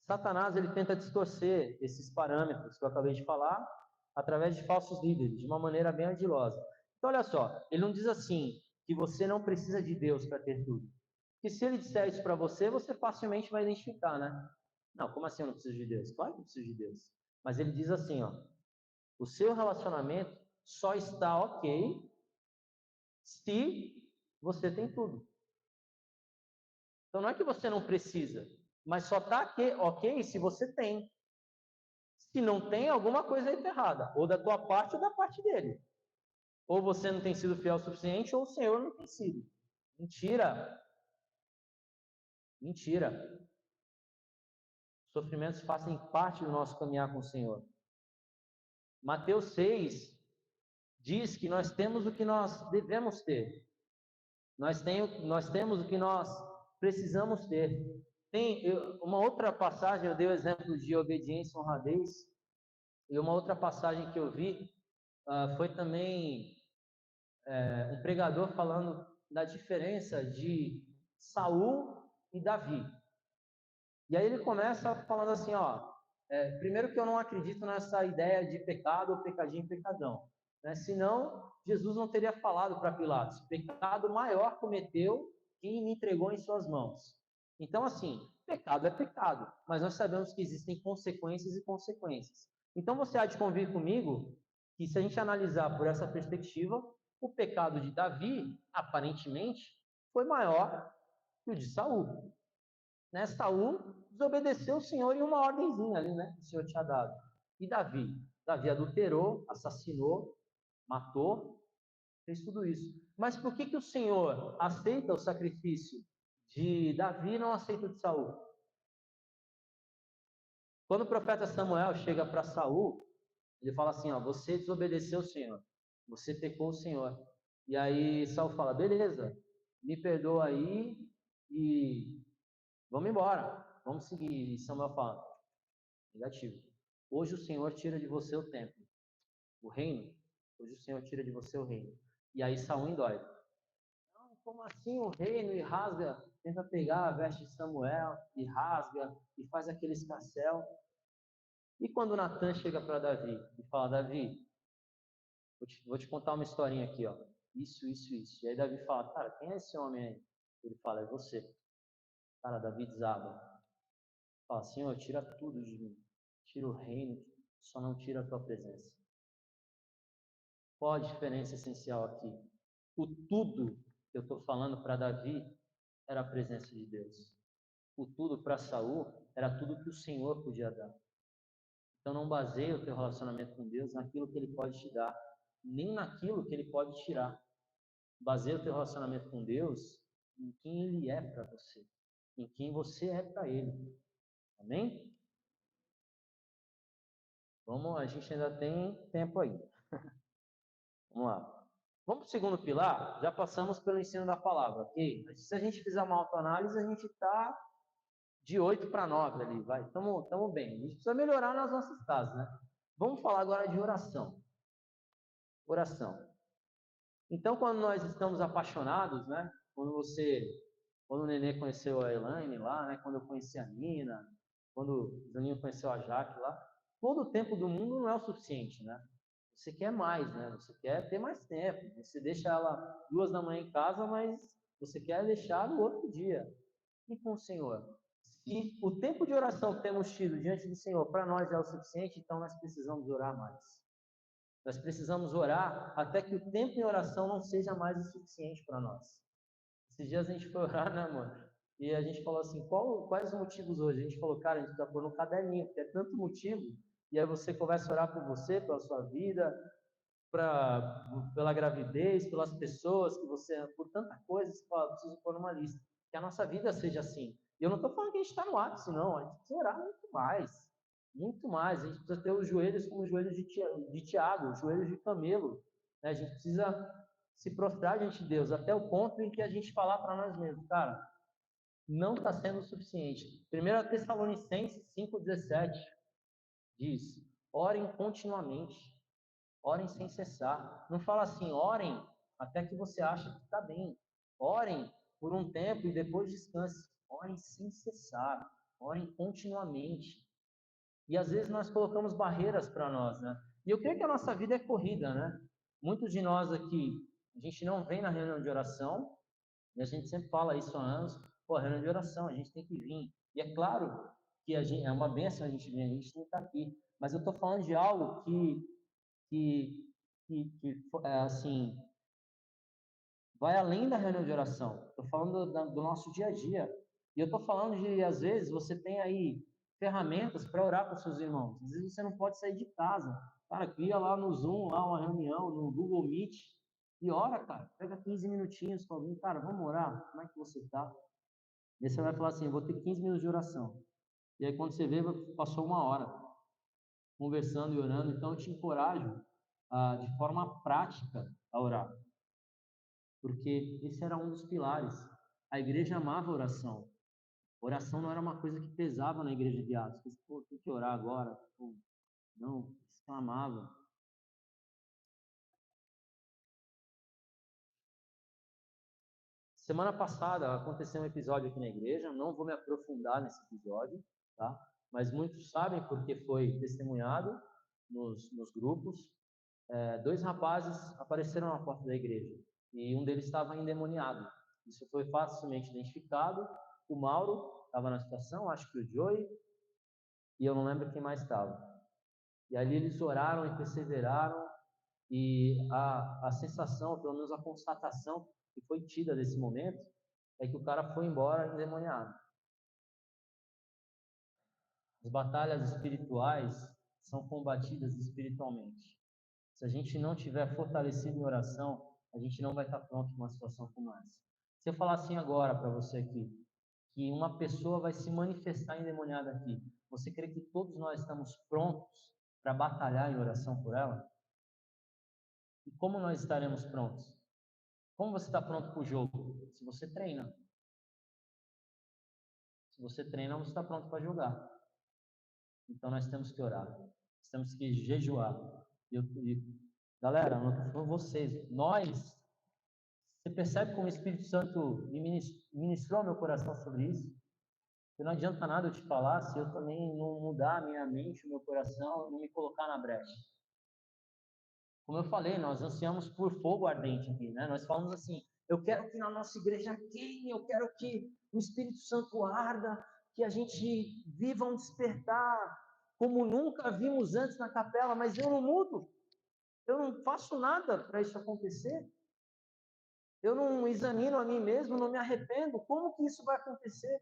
Satanás, ele tenta distorcer esses parâmetros que eu acabei de falar através de falsos líderes, de uma maneira bem ardilosa. Então, olha só, ele não diz assim que você não precisa de Deus para ter tudo. Porque se ele disser isso para você, você facilmente vai identificar, né? Não, como assim eu não preciso de Deus? Claro que eu preciso de Deus. Mas ele diz assim, ó, o seu relacionamento só está ok se você tem tudo. Então não é que você não precisa, mas só está ok se você tem. Se não tem, alguma coisa aí está errada, ou da tua parte ou da parte dele. Ou você não tem sido fiel o suficiente, ou o Senhor não tem sido. Mentira. Mentira. Os sofrimentos fazem parte do nosso caminhar com o Senhor. Mateus 6 diz que nós temos o que nós devemos ter. Nós temos o que nós precisamos ter. Uma outra passagem, eu dei o exemplo de obediência e honradez, e uma outra passagem que eu vi foi também um pregador falando da diferença de Saul e Davi. E aí ele começa falando assim, ó, primeiro que eu não acredito nessa ideia de pecado ou pecadinho, pecadão. Né? Senão, Jesus não teria falado para Pilatos, pecado maior cometeu quem me entregou em suas mãos. Então, assim, pecado é pecado, mas nós sabemos que existem consequências e consequências. Então, você há de convir comigo que se a gente analisar por essa perspectiva, o pecado de Davi, aparentemente, foi maior que o de Saul. Né? Saul desobedeceu o Senhor em uma ordenzinha ali, né? Que o Senhor tinha dado. E Davi? Davi adulterou, assassinou, matou, fez tudo isso. Mas por que o Senhor aceita o sacrifício de Davi e não aceita o de Saul? Quando o profeta Samuel chega para Saul, ele fala assim, ó, você desobedeceu o Senhor, você pecou o Senhor. E aí Saul fala, beleza, me perdoa aí e vamos embora, vamos seguir. E Samuel fala, negativo. Hoje o Senhor tira de você o templo, o reino. Hoje o Senhor tira de você o reino. E aí Saul endói. Não, como assim o reino? E rasga, tenta pegar a veste de Samuel e rasga e faz aquele escarcéu. E quando Natan chega para Davi e fala, Davi, vou te contar uma historinha aqui, ó. Isso. E aí Davi fala, cara, quem é esse homem aí? Ele fala, é você. Cara, Davi desaba. Fala, Senhor, tira tudo de mim. Tira o reino, só não tira a tua presença. Qual a diferença essencial aqui? O tudo que eu estou falando para Davi era a presença de Deus. O tudo para Saul era tudo que o Senhor podia dar. Então não baseia o teu relacionamento com Deus naquilo que Ele pode te dar, nem naquilo que Ele pode tirar. Baseia o teu relacionamento com Deus em quem Ele é para você, em quem você é para Ele. Amém? Vamos, a gente ainda tem tempo aí. Vamos lá. Vamos para o segundo pilar? Já passamos pelo ensino da palavra, ok? Se a gente fizer uma autoanálise, a gente está de 8 para 9 ali, vai. Estamos bem. A gente precisa melhorar nas nossas casas, né? Vamos falar agora de oração. Oração. Então, quando nós estamos apaixonados, né? Quando o Nenê conheceu a Elaine lá, né? Quando eu conheci a Nina, quando o Juninho conheceu a Jaque lá, todo o tempo do mundo não é o suficiente, né? Você quer mais, né? Você quer ter mais tempo. Você deixa ela 2 da manhã em casa, mas você quer deixar no outro dia. E com o Senhor? Se o tempo de oração que temos tido diante do Senhor para nós é o suficiente, então nós precisamos orar mais. Nós precisamos orar até que o tempo em oração não seja mais o suficiente para nós. Esses dias a gente foi orar, né, mano? E a gente falou assim, quais os motivos hoje? A gente falou, cara, a gente está pondo um caderninho, porque é tanto motivo. E aí você começa a orar por você, pela sua vida, pela gravidez, pelas pessoas que você, por tanta coisa, você fala, preciso pôr numa lista. Que a nossa vida seja assim. E eu não estou falando que a gente está no ápice, não. A gente precisa orar muito mais. Muito mais. A gente precisa ter os joelhos como os joelhos de Tiago, os joelhos de camelo. Né? A gente precisa se prostrar diante de Deus, até o ponto em que a gente falar para nós mesmos, cara, não está sendo o suficiente. 1 Tessalonicenses 5,17 diz, orem continuamente. Orem sem cessar. Não fala assim, orem até que você acha que está bem. Orem por um tempo e depois descanse. Orem sem cessar. Orem continuamente. E às vezes nós colocamos barreiras para nós, né? E eu creio que a nossa vida é corrida, né? Muitos de nós aqui, a gente não vem na reunião de oração, e a gente sempre fala isso há anos, pô, reunião de oração, a gente tem que vir. E é claro que é uma bênção a gente vir, a gente tem que estar aqui. Mas eu estou falando de algo que, assim, vai além da reunião de oração. Estou falando do nosso dia a dia. E eu estou falando de, às vezes, você tem aí ferramentas para orar com seus irmãos. Às vezes você não pode sair de casa. Cara, cria lá no Zoom, lá uma reunião, no Google Meet, e ora, cara. Pega 15 minutinhos com alguém. Cara, vamos orar? Como é que você está? E aí você vai falar assim, vou ter 15 minutos de oração. E aí quando você vê, passou 1 hora conversando e orando. Então eu te encorajo de forma prática a orar, porque esse era um dos pilares. A igreja amava a oração. Oração não era uma coisa que pesava na igreja de Atos. Pô, tem que orar agora. Pô, não, exclamava. Semana passada aconteceu um episódio aqui na igreja, não vou me aprofundar nesse episódio, tá? Mas muitos sabem porque foi testemunhado nos grupos. 2 rapazes apareceram na porta da igreja e um deles estava endemoniado. Isso foi facilmente identificado. O Mauro estava na situação, acho que o Joey, e eu não lembro quem mais estava. E ali eles oraram e perseveraram, E a sensação, pelo menos a constatação que foi tida desse momento, é que o cara foi embora endemoniado. As batalhas espirituais são combatidas espiritualmente. Se a gente não tiver fortalecido em oração, a gente não vai estar pronto para uma situação como essa. Se eu falar assim agora para você aqui, que uma pessoa vai se manifestar endemoniada aqui, você crê que todos nós estamos prontos para batalhar em oração por ela? E como nós estaremos prontos? Como você está pronto para o jogo? Se você treina. Se você treina, você está pronto para jogar. Então nós temos que orar. Nós temos que jejuar. Galera, não estou falando vocês. Nós, você percebe como o Espírito Santo ministrou meu coração sobre isso? Porque não adianta nada eu te falar se eu também não mudar a minha mente, o meu coração, não me colocar na brecha. Como eu falei, nós ansiamos por fogo ardente aqui, né? Nós falamos assim, eu quero que na nossa igreja queime, eu quero que o Espírito Santo arda, que a gente viva um despertar como nunca vimos antes na capela, mas eu não mudo, eu não faço nada para isso acontecer, eu não examino a mim mesmo, não me arrependo, como que isso vai acontecer?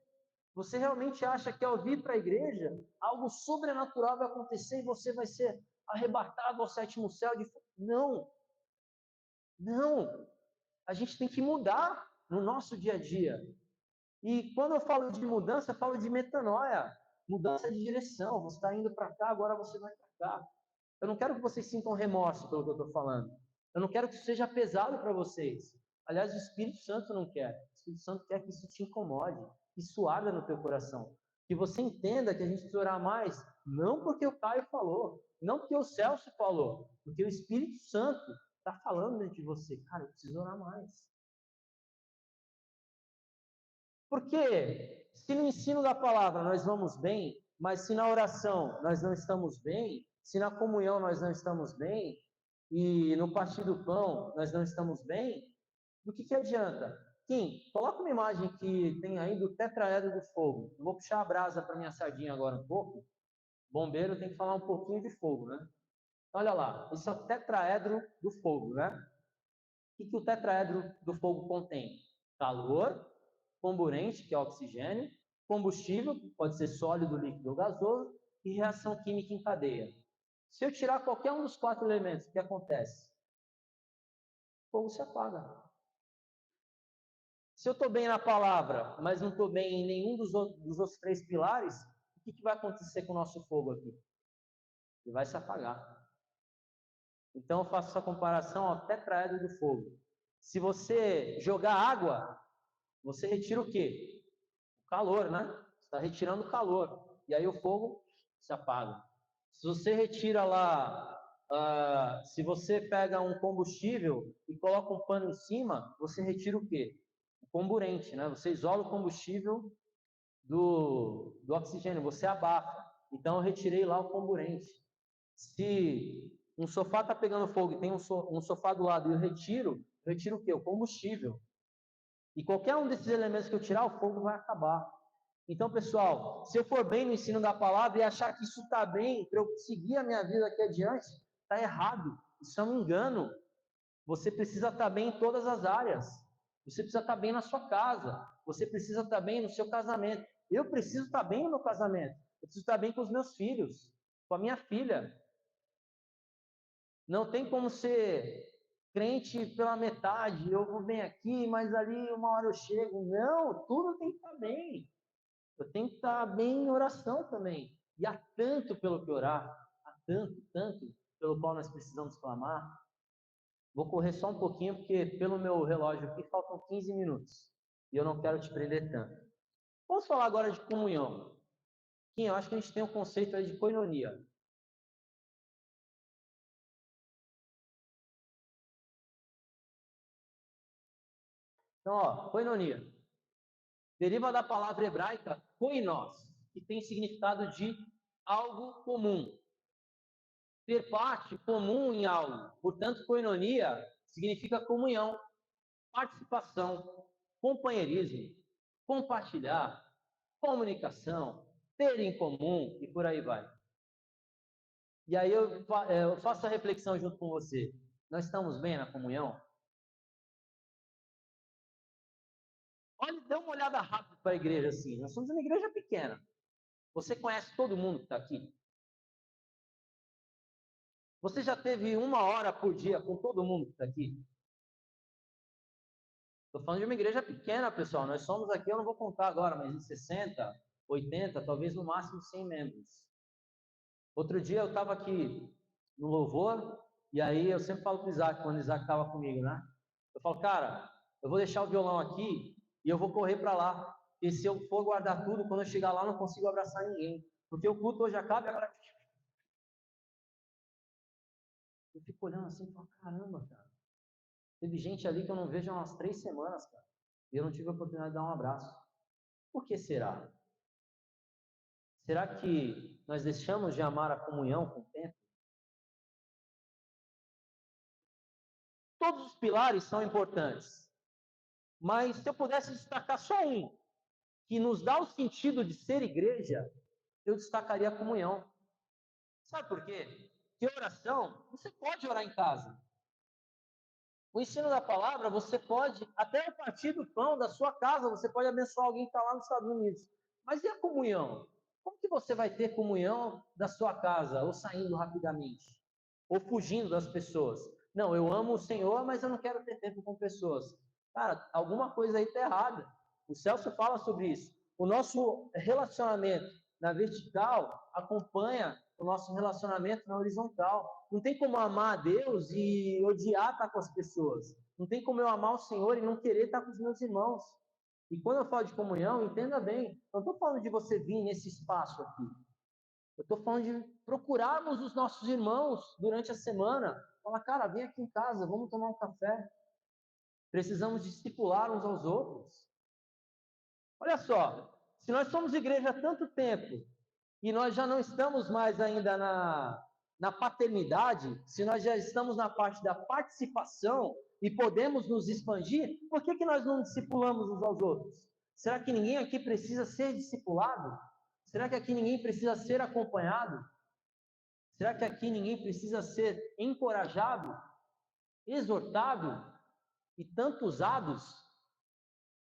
Você realmente acha que ao vir para a igreja, algo sobrenatural vai acontecer e você vai ser arrebatado ao sétimo céu? Não, não. A gente tem que mudar no nosso dia a dia. E quando eu falo de mudança, eu falo de metanoia, mudança de direção. Você está indo para cá, agora você vai para cá. Eu não quero que vocês sintam remorso pelo que eu estou falando. Eu não quero que isso seja pesado para vocês. Aliás, o Espírito Santo não quer. O Espírito Santo quer que isso te incomode, que isso arda no teu coração. Que você entenda que a gente precisa orar mais, não porque o Caio falou, não porque o Celso falou, porque o Espírito Santo está falando dentro de você. Cara, eu preciso orar mais. Porque se no ensino da palavra nós vamos bem, mas se na oração nós não estamos bem, se na comunhão nós não estamos bem, e no partir do pão nós não estamos bem, do que adianta? Kim, coloca uma imagem que tem aí do tetraedro do fogo. Eu vou puxar a brasa para minha sardinha agora um pouco. Bombeiro tem que falar um pouquinho de fogo, né? Olha lá, isso é o tetraedro do fogo, né? O que o tetraedro do fogo contém? Calor, comburente, que é oxigênio, combustível, pode ser sólido, líquido ou gasoso, e reação química em cadeia. Se eu tirar qualquer um dos 4 elementos, o que acontece? O fogo se apaga. Se eu estou bem na palavra, mas não estou bem em nenhum dos outros 3 pilares, o que vai acontecer com o nosso fogo aqui? Ele vai se apagar. Então eu faço essa comparação ao tetraedro do fogo. Se você jogar água, você retira o quê? O calor, né? Você está retirando o calor. E aí o fogo se apaga. Se você retira lá, se você pega um combustível e coloca um pano em cima, você retira o quê? O comburente, né? Você isola o combustível do oxigênio, você abafa. Então eu retirei lá o comburente. Se um sofá está pegando fogo e tem um sofá do lado e eu retiro o quê? O combustível. E qualquer um desses elementos que eu tirar, o fogo vai acabar. Então, pessoal, se eu for bem no ensino da palavra e achar que isso está bem, para eu seguir a minha vida aqui adiante, está errado. Isso é um engano. Você precisa estar bem em todas as áreas. Você precisa estar bem na sua casa. Você precisa estar bem no seu casamento. Eu preciso estar bem no meu casamento. Eu preciso estar bem com os meus filhos, com a minha filha. Não tem como ser crente pela metade. Eu vou bem aqui, mas ali uma hora eu chego. Não, tudo tem que estar bem. Eu tenho que estar bem em oração também. E há tanto pelo que orar, há tanto, tanto pelo qual nós precisamos clamar. Vou correr só um pouquinho, porque pelo meu relógio aqui faltam 15 minutos. E eu não quero te prender tanto. Vamos falar agora de comunhão. Kim, eu acho que a gente tem um conceito aí de koinonia. Então, ó, koinonia. Deriva da palavra hebraica koinos, que tem significado de algo comum. Ter parte comum em algo. Portanto, koinonia significa comunhão, participação, companheirismo, compartilhar, comunicação, ter em comum e por aí vai. E aí eu faço a reflexão junto com você. Nós estamos bem na comunhão? Olha, dê uma olhada rápida para a igreja assim. Nós somos uma igreja pequena. Você conhece todo mundo que está aqui? Você já teve 1 hora por dia com todo mundo que está aqui? Estou falando de uma igreja pequena, pessoal. Nós somos aqui, eu não vou contar agora, mas em 60, 80, talvez no máximo 100 membros. Outro dia eu estava aqui no louvor, e aí eu sempre falo para o Isaac, quando o Isaac estava comigo, né? Eu falo, cara, eu vou deixar o violão aqui e eu vou correr para lá. E se eu for guardar tudo, quando eu chegar lá, eu não consigo abraçar ninguém. Porque o culto hoje acaba e agora. Eu fico olhando assim e falo, caramba, cara. Teve gente ali que eu não vejo há umas 3 semanas, cara. E eu não tive a oportunidade de dar um abraço. Por que será? Será que nós deixamos de amar a comunhão com o tempo? Todos os pilares são importantes. Mas se eu pudesse destacar só um, que nos dá o sentido de ser igreja, eu destacaria a comunhão. Sabe por quê? Porque oração, você pode orar em casa. O ensino da palavra, você pode, até o partir do pão da sua casa, você pode abençoar alguém que está lá nos Estados Unidos. Mas e a comunhão? Como que você vai ter comunhão da sua casa, ou saindo rapidamente, ou fugindo das pessoas? Não, eu amo o Senhor, mas eu não quero ter tempo com pessoas. Cara, alguma coisa aí está errada. O Celso fala sobre isso. O nosso relacionamento na vertical acompanha o nosso relacionamento na horizontal. Não tem como amar a Deus e odiar estar com as pessoas. Não tem como eu amar o Senhor e não querer estar com os meus irmãos. E quando eu falo de comunhão, entenda bem, não estou falando de você vir nesse espaço aqui. Eu estou falando de procurarmos os nossos irmãos durante a semana. Falar, cara, vem aqui em casa, vamos tomar um café. Precisamos discipular uns aos outros. Olha só, se nós somos igreja há tanto tempo e nós já não estamos mais ainda na paternidade, se nós já estamos na parte da participação e podemos nos expandir, por que nós não discipulamos uns aos outros? Será que ninguém aqui precisa ser discipulado? Será que aqui ninguém precisa ser acompanhado? Será que aqui ninguém precisa ser encorajado, exortado e tanto usados?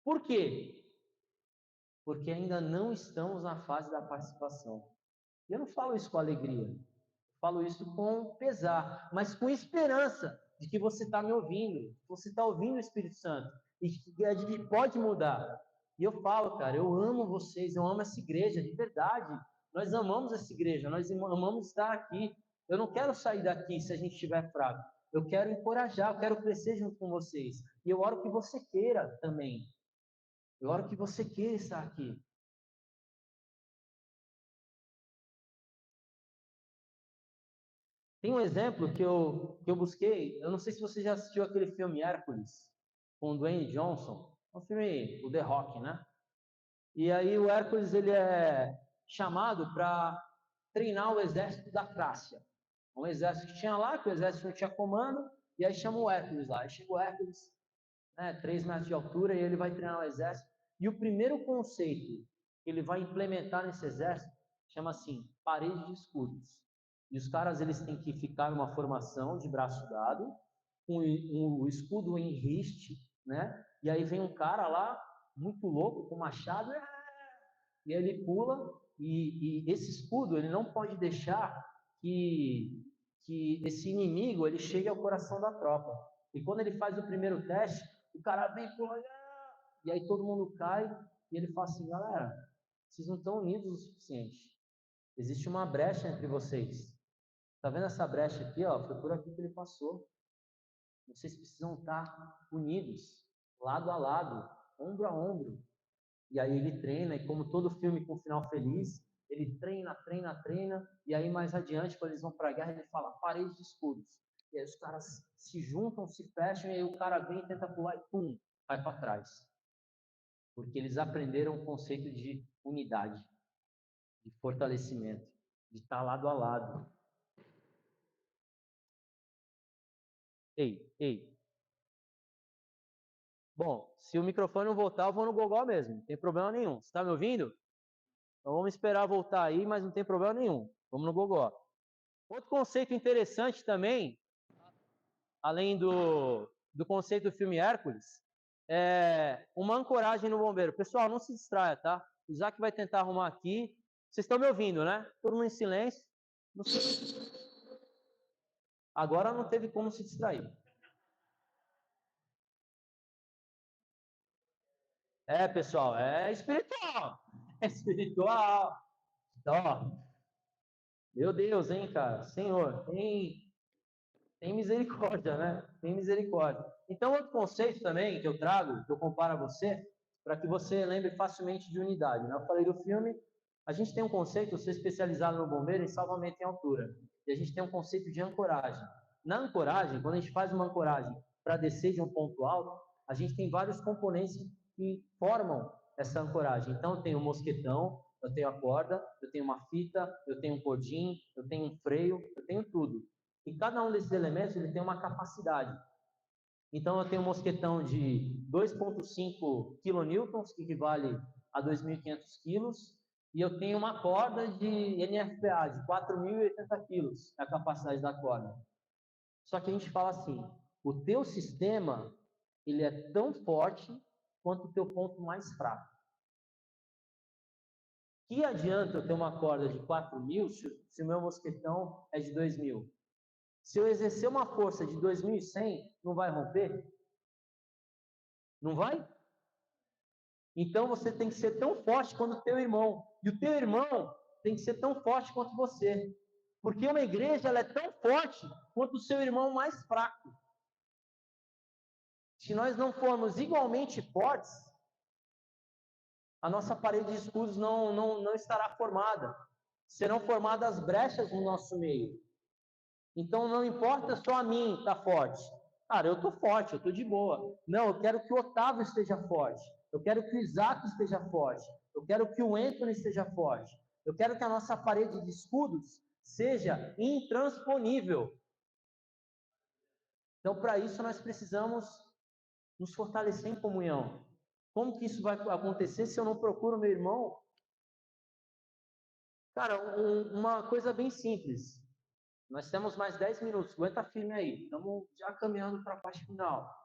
Por quê? Porque ainda não estamos na fase da participação. E eu não falo isso com alegria, eu falo isso com pesar, mas com esperança de que você está me ouvindo, que você está ouvindo o Espírito Santo e que a gente pode mudar. E eu falo, cara, eu amo vocês, eu amo essa igreja, de verdade. Nós amamos essa igreja, nós amamos estar aqui. Eu não quero sair daqui se a gente estiver fraco. Eu quero encorajar, eu quero crescer junto com vocês. E eu oro que você queira também. Eu oro que você queira estar aqui. Tem um exemplo que eu busquei, eu não sei se você já assistiu aquele filme Hércules, com o Dwayne Johnson, é um filme, o The Rock, né? E aí o Hércules, ele é chamado para treinar o exército da Trácia. Um exército que tinha lá, que o exército não tinha comando, e aí chama o Hércules lá. Aí chega o Hércules, né, 3 metros de altura, e ele vai treinar o exército. E o primeiro conceito que ele vai implementar nesse exército chama assim, parede de escudos. E os caras, eles têm que ficar numa formação de braço dado, com o escudo em riste, né? E aí vem um cara lá, muito louco, com machado, e aí ele pula, e esse escudo, ele não pode deixar que esse inimigo, ele chegue ao coração da tropa. E quando ele faz o primeiro teste, o cara vem, pula, e aí todo mundo cai, e ele fala assim, galera, vocês não estão unidos o suficiente. Existe uma brecha entre vocês. Tá vendo essa brecha aqui, ó? Foi por aqui que ele passou. Vocês precisam estar unidos, lado a lado, ombro a ombro. E aí ele treina, e como todo filme com final feliz, ele treina, treina, treina, e aí mais adiante, quando eles vão para a guerra, ele fala, parede de escudos. E aí os caras se juntam, se fecham, e aí o cara vem, tenta pular e pum, vai para trás. Porque eles aprenderam o conceito de unidade, de fortalecimento, de estar lado a lado. Ei, ei. Bom, se o microfone não voltar, eu vou no gogó mesmo, não tem problema nenhum. Você está me ouvindo? Então vamos esperar voltar aí, mas não tem problema nenhum. Vamos no gogó. Outro conceito interessante também além do conceito do filme Hércules, uma ancoragem no bombeiro. Pessoal, não se distraia, tá? O Isaac vai tentar arrumar aqui. Vocês estão me ouvindo, né? Todo mundo em silêncio. Agora não teve como se distrair. Pessoal, é espiritual. É espiritual. Então, meu Deus, hein, cara? Senhor, tem misericórdia, né? Tem misericórdia. Então, outro conceito também que eu trago, que eu comparo a você, para que você lembre facilmente de unidade, né? Eu falei do filme, a gente tem um conceito, você especializado no bombeiro, em salvamento em altura. E a gente tem um conceito de ancoragem. Na ancoragem, quando a gente faz uma ancoragem para descer de um ponto alto, a gente tem vários componentes que formam essa ancoragem. Então, eu tenho um mosquetão, eu tenho a corda, eu tenho uma fita, eu tenho um cordim, eu tenho um freio, eu tenho tudo. E cada um desses elementos ele tem uma capacidade. Então, eu tenho um mosquetão de 2,5 kN, que equivale a 2.500 quilos, e eu tenho uma corda de NFPA de 4.080 quilos, a capacidade da corda. Só que a gente fala assim, o teu sistema, ele é tão forte quanto o teu ponto mais fraco. Que adianta eu ter uma corda de 4.000 se o meu mosquetão é de 2.000? Se eu exercer uma força de 2.100, não vai romper? Não vai? Então você tem que ser tão forte quanto o teu irmão. E o teu irmão tem que ser tão forte quanto você. Porque uma igreja ela é tão forte quanto o seu irmão mais fraco. Se nós não formos igualmente fortes, a nossa parede de escudos não estará formada. Serão formadas brechas no nosso meio. Então não importa só a mim estar forte. Cara, eu estou forte, eu estou de boa. Não, eu quero que o Otávio esteja forte. Eu quero que o Isaac esteja forte. Eu quero que o Anthony esteja forte. Eu quero que a nossa parede de escudos seja intransponível. Então, para isso, nós precisamos nos fortalecer em comunhão. Como que isso vai acontecer se eu não procuro meu irmão? Cara, uma coisa bem simples. Nós temos mais 10 minutos, aguenta firme aí. Estamos já caminhando para a parte final.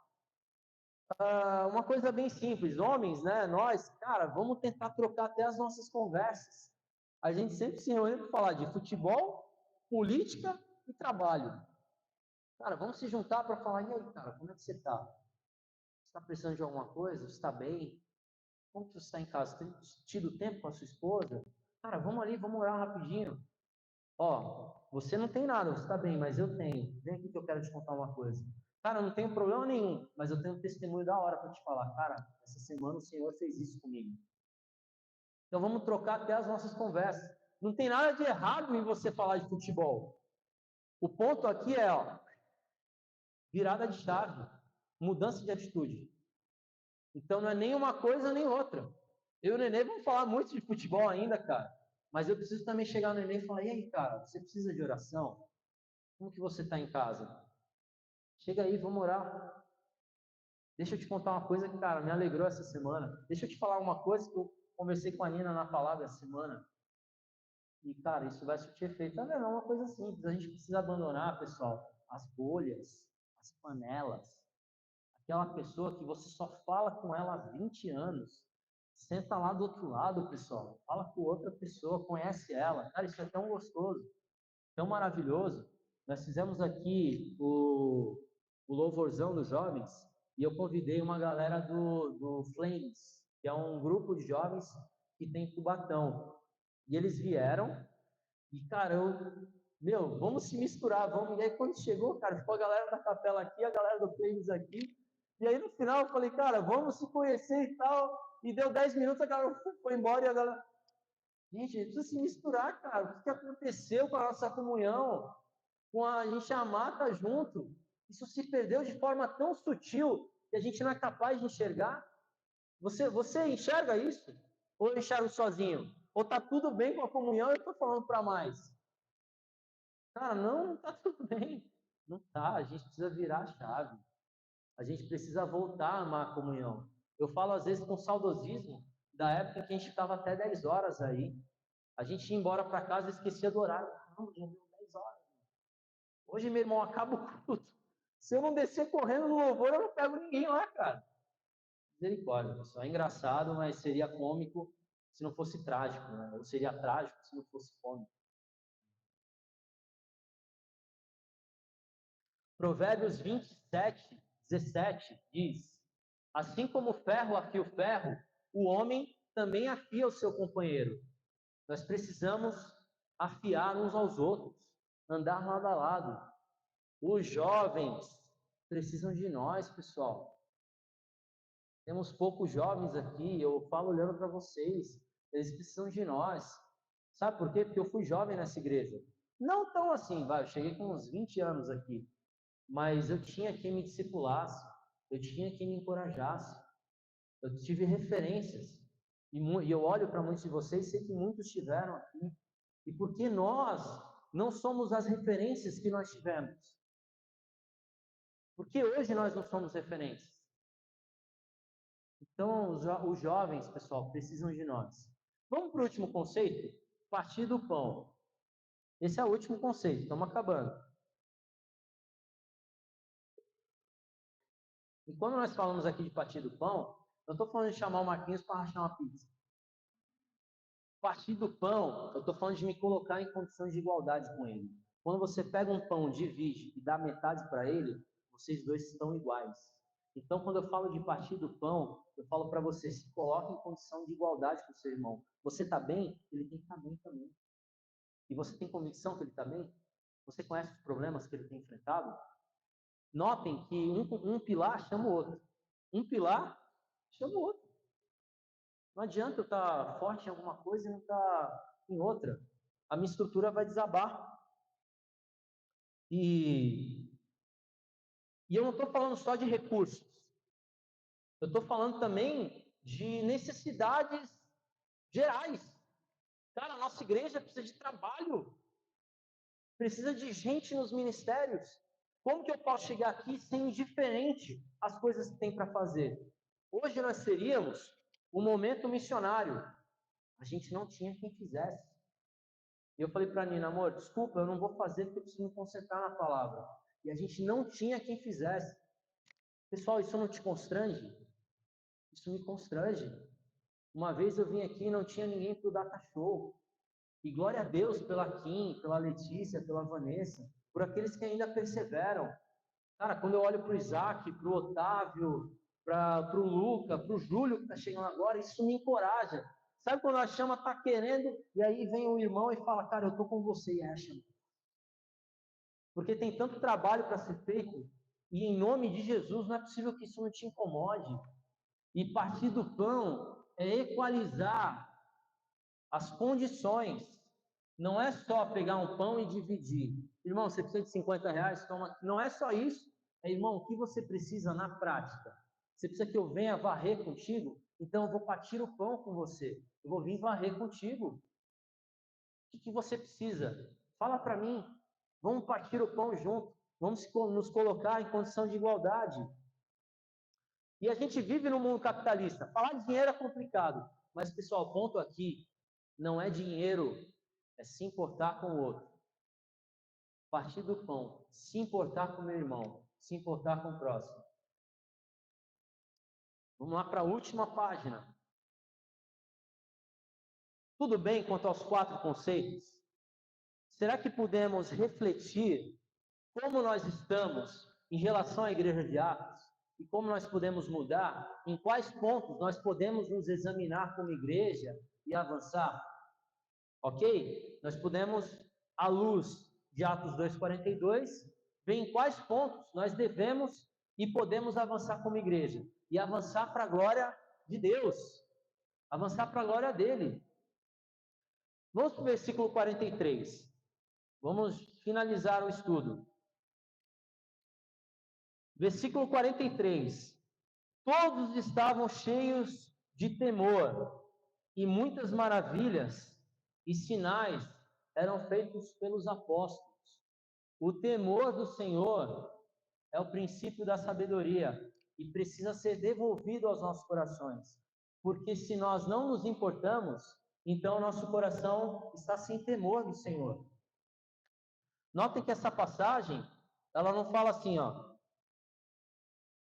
Uma coisa bem simples, homens, né? Nós, cara, vamos tentar trocar até as nossas conversas. A gente sempre se reúne para falar de futebol, política e trabalho. Cara, vamos se juntar para falar, e aí, cara, como é que você está? Você está precisando de alguma coisa? Você está bem? Como que você está em casa? Tem tido tempo com a sua esposa? Cara, vamos ali, vamos orar rapidinho. Ó, você não tem nada, você está bem, mas eu tenho. Vem aqui que eu quero te contar uma coisa. Cara, eu não tenho problema nenhum, mas eu tenho um testemunho da hora para te falar. Cara, essa semana o Senhor fez isso comigo. Então vamos trocar até as nossas conversas. Não tem nada de errado em você falar de futebol. O ponto aqui é, ó, virada de chave, mudança de atitude. Então não é nem uma coisa nem outra. Eu e o Nenê vamos falar muito de futebol ainda, cara. Mas eu preciso também chegar no Nenê e falar, e aí, cara, você precisa de oração? Como que você está em casa? Chega aí, vamos orar. Deixa eu te contar uma coisa que, cara, me alegrou essa semana. Deixa eu te falar uma coisa que eu conversei com a Nina na palavra essa semana. E, cara, isso vai surtir efeito. Tá vendo? É uma coisa simples. A gente precisa abandonar, pessoal, as bolhas, as panelas. Aquela pessoa que você só fala com ela há 20 anos. Senta lá do outro lado, pessoal. Fala com outra pessoa, conhece ela. Cara, isso é tão gostoso, tão maravilhoso. Nós fizemos aqui o louvorzão dos jovens e eu convidei uma galera do Flames, que é um grupo de jovens que tem Cubatão. E eles vieram e, cara, vamos se misturar, vamos. E aí, quando chegou, cara, ficou a galera da capela aqui, a galera do Flames aqui. E aí, no final, eu falei, cara, vamos se conhecer e tal. E deu 10 minutos, a galera foi embora e a galera. Gente, a gente precisa se misturar, cara. O que aconteceu com a nossa comunhão? Com a gente amar, tá junto. Isso se perdeu de forma tão sutil que a gente não é capaz de enxergar. Você enxerga isso? Ou eu enxergo sozinho? Ou tá tudo bem com a comunhão e eu tô falando para mais? Cara, não tá tudo bem. Não tá, a gente precisa virar a chave. A gente precisa voltar a amar a comunhão. Eu falo às vezes com saudosismo da época em que a gente ficava até 10 horas aí. A gente ia embora para casa e esquecia do horário. Não, já deu 10 horas. Hoje, meu irmão, acaba o culto. Se eu não descer correndo no louvor, eu não pego ninguém lá, cara. Misericórdia, pessoal. É engraçado, mas seria cômico se não fosse trágico, né? Ou seria trágico se não fosse cômico. Provérbios 27, 17 diz: assim como o ferro afia o ferro, o homem também afia o seu companheiro. Nós precisamos afiar uns aos outros, andar lado a lado. Os jovens precisam de nós, pessoal. Temos poucos jovens aqui, eu falo olhando para vocês, eles precisam de nós. Sabe por quê? Porque eu fui jovem nessa igreja. Não tão assim, vai, eu cheguei com uns 20 anos aqui, mas eu tinha quem me discipulasse, eu tinha quem me encorajasse, eu tive referências, e eu olho para muitos de vocês, sei que muitos tiveram aqui, e porque nós não somos as referências que nós tivemos? Porque hoje nós não somos referências. Então, os jovens, pessoal, precisam de nós. Vamos para o último conceito? Partir do pão. Esse é o último conceito, estamos acabando. E quando nós falamos aqui de partir do pão, eu estou falando de chamar o Marquinhos para rachar uma pizza. Partir do pão, eu estou falando de me colocar em condições de igualdade com ele. Quando você pega um pão, divide e dá metade para ele, vocês dois estão iguais. Então, quando eu falo de partir do pão, eu falo para você, se coloque em condição de igualdade com o seu irmão. Você está bem? Ele tem que estar bem também. E você tem convicção que ele está bem? Você conhece os problemas que ele tem enfrentado? Notem que um pilar chama o outro. Um pilar chama o outro. Não adianta eu estar forte em alguma coisa e não estar em outra. A minha estrutura vai desabar. E eu não estou falando só de recursos. Eu estou falando também de necessidades gerais. Cara, a nossa igreja precisa de trabalho. Precisa de gente nos ministérios. Como que eu posso chegar aqui sendo indiferente às coisas que tem para fazer? Hoje nós teríamos um momento missionário. A gente não tinha quem fizesse. E eu falei para a Nina, amor, desculpa, eu não vou fazer porque eu preciso me concentrar na palavra. E a gente não tinha quem fizesse. Pessoal, isso não te constrange? Isso me constrange. Uma vez eu vim aqui e não tinha ninguém para o Data Show. E glória a Deus pela Kim, pela Letícia, pela Vanessa, por aqueles que ainda perseveram. Cara, quando eu olho para o Isaac, para o Otávio, para o Luca, para o Júlio que está chegando agora, isso me encoraja. Sabe quando a chama está querendo, e aí vem o irmão e fala, cara, eu estou com você, e é a chama. Porque tem tanto trabalho para ser feito, e em nome de Jesus não é possível que isso não te incomode. E partir do pão é equalizar as condições. Não é só pegar um pão e dividir. Irmão, você precisa de 50 reais? Toma. Não é só isso. É, irmão, o que você precisa na prática? Você precisa que eu venha varrer contigo? Então eu vou partir o pão com você. Eu vou vir varrer contigo. O que você precisa? Fala para mim. Vamos partir o pão junto. Vamos nos colocar em condição de igualdade. E a gente vive no mundo capitalista. Falar de dinheiro é complicado. Mas, pessoal, o ponto aqui não é dinheiro, é se importar com o outro. Partir do pão, se importar com o meu irmão, se importar com o próximo. Vamos lá para a última página. Tudo bem quanto aos 4 conceitos? Será que podemos refletir como nós estamos em relação à igreja de Atos? E como nós podemos mudar? Em quais pontos nós podemos nos examinar como igreja e avançar? Ok? Nós podemos, à luz de Atos 2:42, ver em quais pontos nós devemos e podemos avançar como igreja. E avançar para a glória de Deus. Avançar para a glória dele. Vamos para o versículo 43. Vamos finalizar o estudo. Versículo 43. Todos estavam cheios de temor, e muitas maravilhas e sinais eram feitos pelos apóstolos. O temor do Senhor é o princípio da sabedoria e precisa ser devolvido aos nossos corações. Porque se nós não nos importamos, então nosso coração está sem temor do Senhor. Notem que essa passagem, ela não fala assim, ó,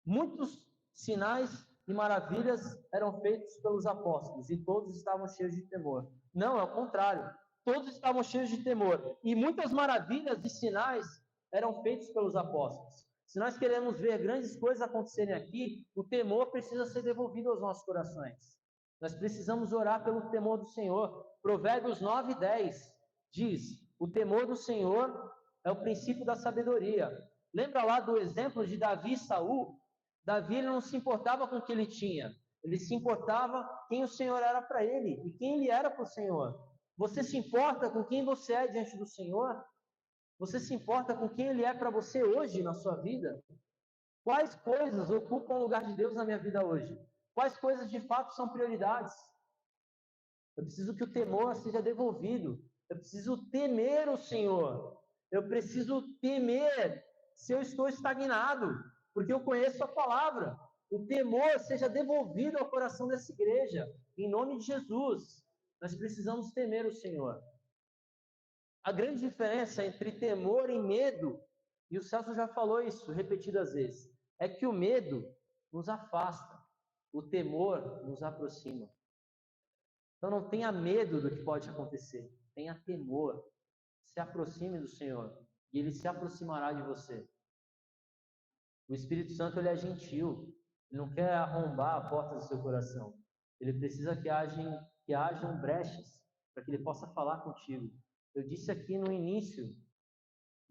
Muitos sinais e maravilhas eram feitos pelos apóstolos e todos estavam cheios de temor. Não, é o contrário. Todos estavam cheios de temor e muitas maravilhas e sinais eram feitos pelos apóstolos. Se nós queremos ver grandes coisas acontecerem aqui, o temor precisa ser devolvido aos nossos corações. Nós precisamos orar pelo temor do Senhor. Provérbios 9:10 diz: o temor do Senhor é o princípio da sabedoria. Lembra lá do exemplo de Davi e Saul? Davi não se importava com o que ele tinha, ele se importava quem o Senhor era para ele e quem ele era para o Senhor. Você se importa com quem você é diante do Senhor? Você se importa com quem ele é para você hoje na sua vida? Quais coisas ocupam o lugar de Deus na minha vida hoje? Quais coisas de fato são prioridades? Eu preciso que o temor seja devolvido. Eu preciso temer o Senhor. Eu preciso temer se eu estou estagnado, porque eu conheço a palavra. O temor seja devolvido ao coração dessa igreja, em nome de Jesus. Nós precisamos temer o Senhor. A grande diferença entre temor e medo, e o Celso já falou isso repetidas vezes, é que o medo nos afasta, o temor nos aproxima. Então não tenha medo do que pode acontecer, tenha temor. Se aproxime do Senhor e Ele se aproximará de você. O Espírito Santo ele é gentil, ele não quer arrombar a porta do seu coração. Ele precisa que hajam brechas para que ele possa falar contigo. Eu disse aqui no início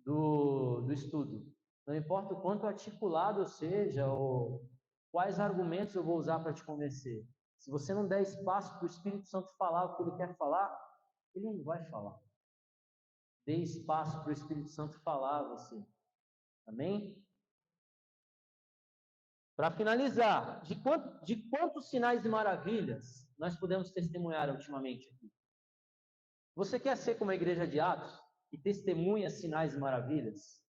do estudo, não importa o quanto articulado eu seja ou quais argumentos eu vou usar para te convencer. Se você não der espaço para o Espírito Santo falar o que ele quer falar, ele não vai falar. Dê espaço para o Espírito Santo falar a você. Amém? Para finalizar, de quantos sinais e maravilhas nós podemos testemunhar ultimamente aqui? Você quer ser como a igreja de Atos, que testemunha sinais e maravilhas?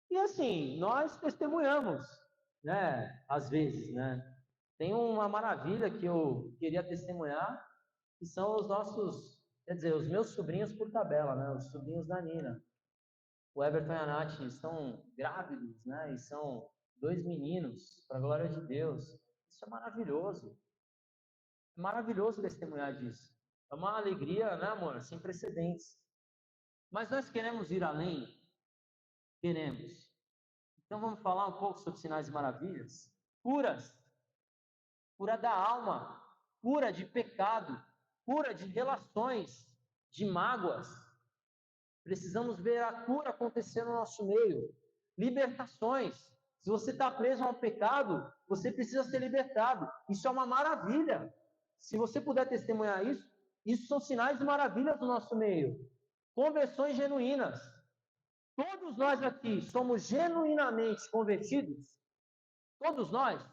E assim, nós testemunhamos, né? Às vezes, né? Tem uma maravilha que eu queria testemunhar, que são os nossos, quer dizer, os meus sobrinhos por tabela, né? Os sobrinhos da Nina. O Everton e a Nath estão grávidos, né? E são 2 meninos, para a glória de Deus. Isso é maravilhoso. É maravilhoso testemunhar disso. É uma alegria, né, amor? Sem precedentes. Mas nós queremos ir além? Queremos. Então vamos falar um pouco sobre sinais e maravilhas? Curas. Cura da alma. Cura de pecado. Cura de relações, de mágoas. Precisamos ver a cura acontecer no nosso meio. Libertações. Se você está preso a um pecado, você precisa ser libertado. Isso é uma maravilha. Se você puder testemunhar isso, isso são sinais de maravilhas do nosso meio. Conversões genuínas. Todos nós aqui somos genuinamente convertidos? Todos nós?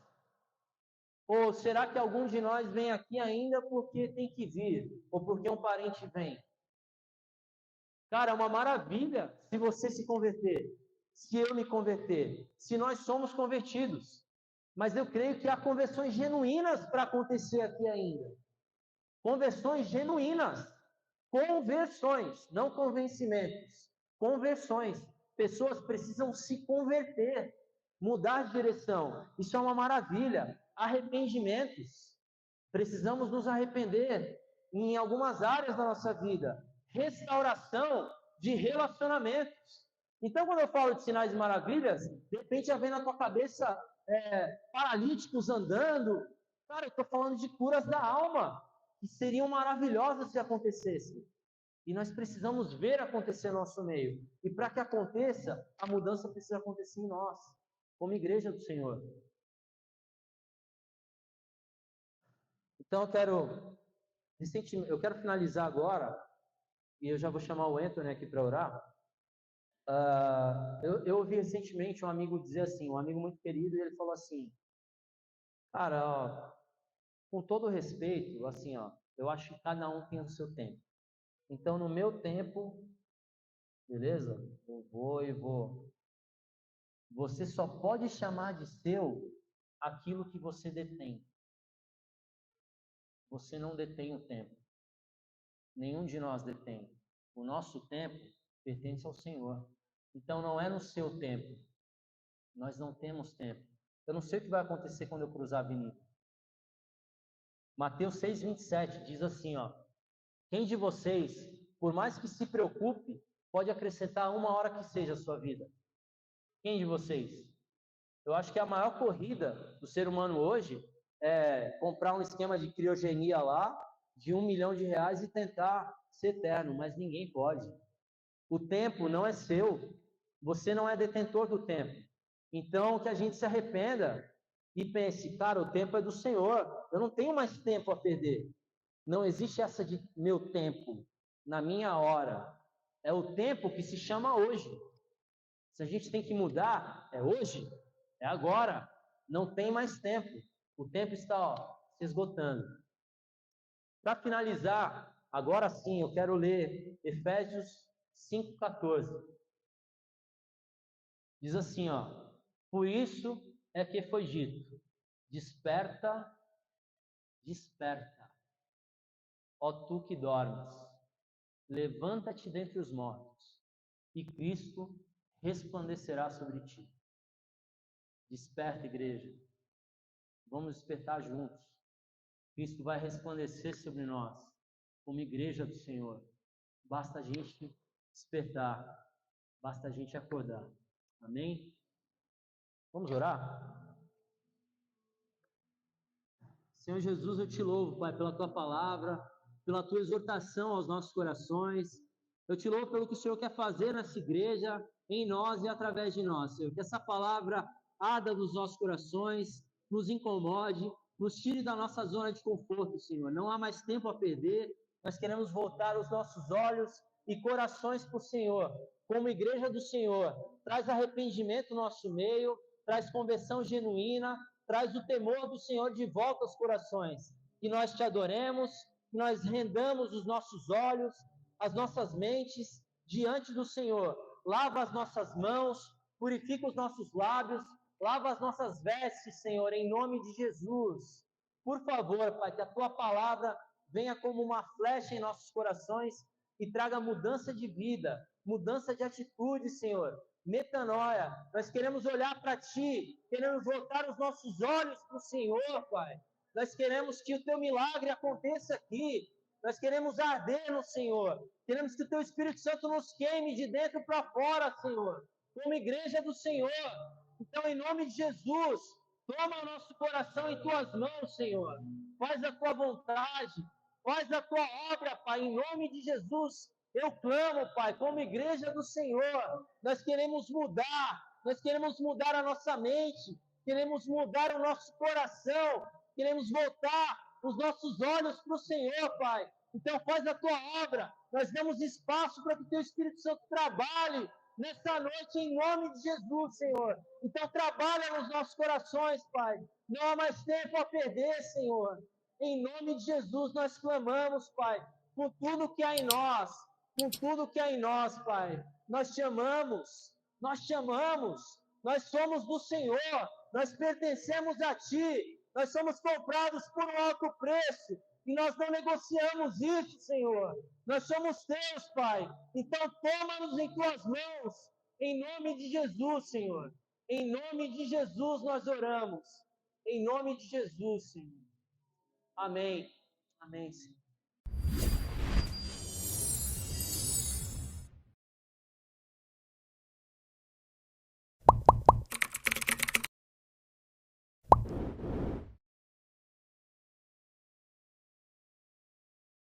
Ou será que algum de nós vem aqui ainda porque tem que vir? Ou porque um parente vem? Cara, é uma maravilha se você se converter, se eu me converter, se nós somos convertidos. Mas eu creio que há conversões genuínas para acontecer aqui ainda. Conversões genuínas. Conversões, não convencimentos. Conversões. Pessoas precisam se converter, mudar de direção. Isso é uma maravilha. Arrependimentos. Precisamos nos arrepender em algumas áreas da nossa vida. Restauração de relacionamentos. Então, quando eu falo de sinais e maravilhas, de repente já vem na tua cabeça paralíticos andando. Cara, eu estou falando de curas da alma, que seriam maravilhosas se acontecessem. E nós precisamos ver acontecer no nosso meio. E para que aconteça, a mudança precisa acontecer em nós, como igreja do Senhor. Então, eu quero finalizar agora, e eu já vou chamar o Anthony aqui para orar. Eu ouvi recentemente um amigo dizer assim, um amigo muito querido, e ele falou assim, cara, ó, com todo respeito, assim, ó, eu acho que cada um tem o seu tempo. Então, no meu tempo, beleza? Eu vou e vou. Você só pode chamar de seu aquilo que você detém. Você não detém o tempo. Nenhum de nós detém. O nosso tempo pertence ao Senhor. Então, não é no seu tempo. Nós não temos tempo. Eu não sei o que vai acontecer quando eu cruzar a avenida. Mateus 6:27 diz assim, ó: quem de vocês, por mais que se preocupe, pode acrescentar 1 hora que seja a sua vida? Quem de vocês? Eu acho que a maior corrida do ser humano hoje é comprar um esquema de criogenia lá, de R$ 1 milhão e tentar ser eterno, mas ninguém pode. O tempo não é seu, você não é detentor do tempo. Então, que a gente se arrependa e pense, cara, o tempo é do Senhor, eu não tenho mais tempo a perder. Não existe essa de meu tempo, na minha hora. É o tempo que se chama hoje. Se a gente tem que mudar, é hoje, é agora. Não tem mais tempo. O tempo está, ó, se esgotando. Para finalizar, agora sim, eu quero ler Efésios 5:14. Diz assim, ó: por isso é que foi dito: desperta, desperta, ó tu que dormes, levanta-te dentre os mortos, e Cristo resplandecerá sobre ti. Desperta, igreja. Vamos despertar juntos. Cristo vai resplandecer sobre nós, como igreja do Senhor. Basta a gente despertar, basta a gente acordar. Amém? Vamos orar? Senhor Jesus, eu te louvo, Pai, pela tua palavra, pela tua exortação aos nossos corações. Eu te louvo pelo que o Senhor quer fazer nessa igreja, em nós e através de nós, Senhor. Que essa palavra arda nos nossos corações, nos incomode, nos tire da nossa zona de conforto, Senhor. Não há mais tempo a perder. Nós queremos voltar os nossos olhos e corações para o Senhor. Como igreja do Senhor, traz arrependimento no nosso meio, traz conversão genuína, traz o temor do Senhor de volta aos corações. Que nós te adoremos, que nós rendamos os nossos olhos, as nossas mentes diante do Senhor. Lava as nossas mãos, purifica os nossos lábios, lava as nossas vestes, Senhor, em nome de Jesus. Por favor, Pai, que a tua palavra venha como uma flecha em nossos corações e traga mudança de vida, mudança de atitude, Senhor. Metanoia, nós queremos olhar para Ti, queremos voltar os nossos olhos para o Senhor, Pai. Nós queremos que o Teu milagre aconteça aqui, nós queremos arder no Senhor, queremos que o Teu Espírito Santo nos queime de dentro para fora, Senhor, como igreja do Senhor. Então, em nome de Jesus, toma o nosso coração em Tuas mãos, Senhor, faz a Tua vontade, faz a Tua obra, Pai, em nome de Jesus. Eu clamo, Pai, como igreja do Senhor, nós queremos mudar a nossa mente, queremos mudar o nosso coração, queremos voltar os nossos olhos para o Senhor, Pai. Então faz a tua obra, nós damos espaço para que o teu Espírito Santo trabalhe nessa noite em nome de Jesus, Senhor. Então trabalha nos nossos corações, Pai. Não há mais tempo a perder, Senhor. Em nome de Jesus nós clamamos, Pai, com tudo que há em nós, com tudo que há em nós, Pai. Nós te amamos, nós somos do Senhor, nós pertencemos a Ti, nós somos comprados por um alto preço, e nós não negociamos isso, Senhor. Nós somos Teus, Pai. Então toma-nos em Tuas mãos, em nome de Jesus, Senhor. Em nome de Jesus nós oramos. Em nome de Jesus, Senhor. Amém. Amém, Senhor.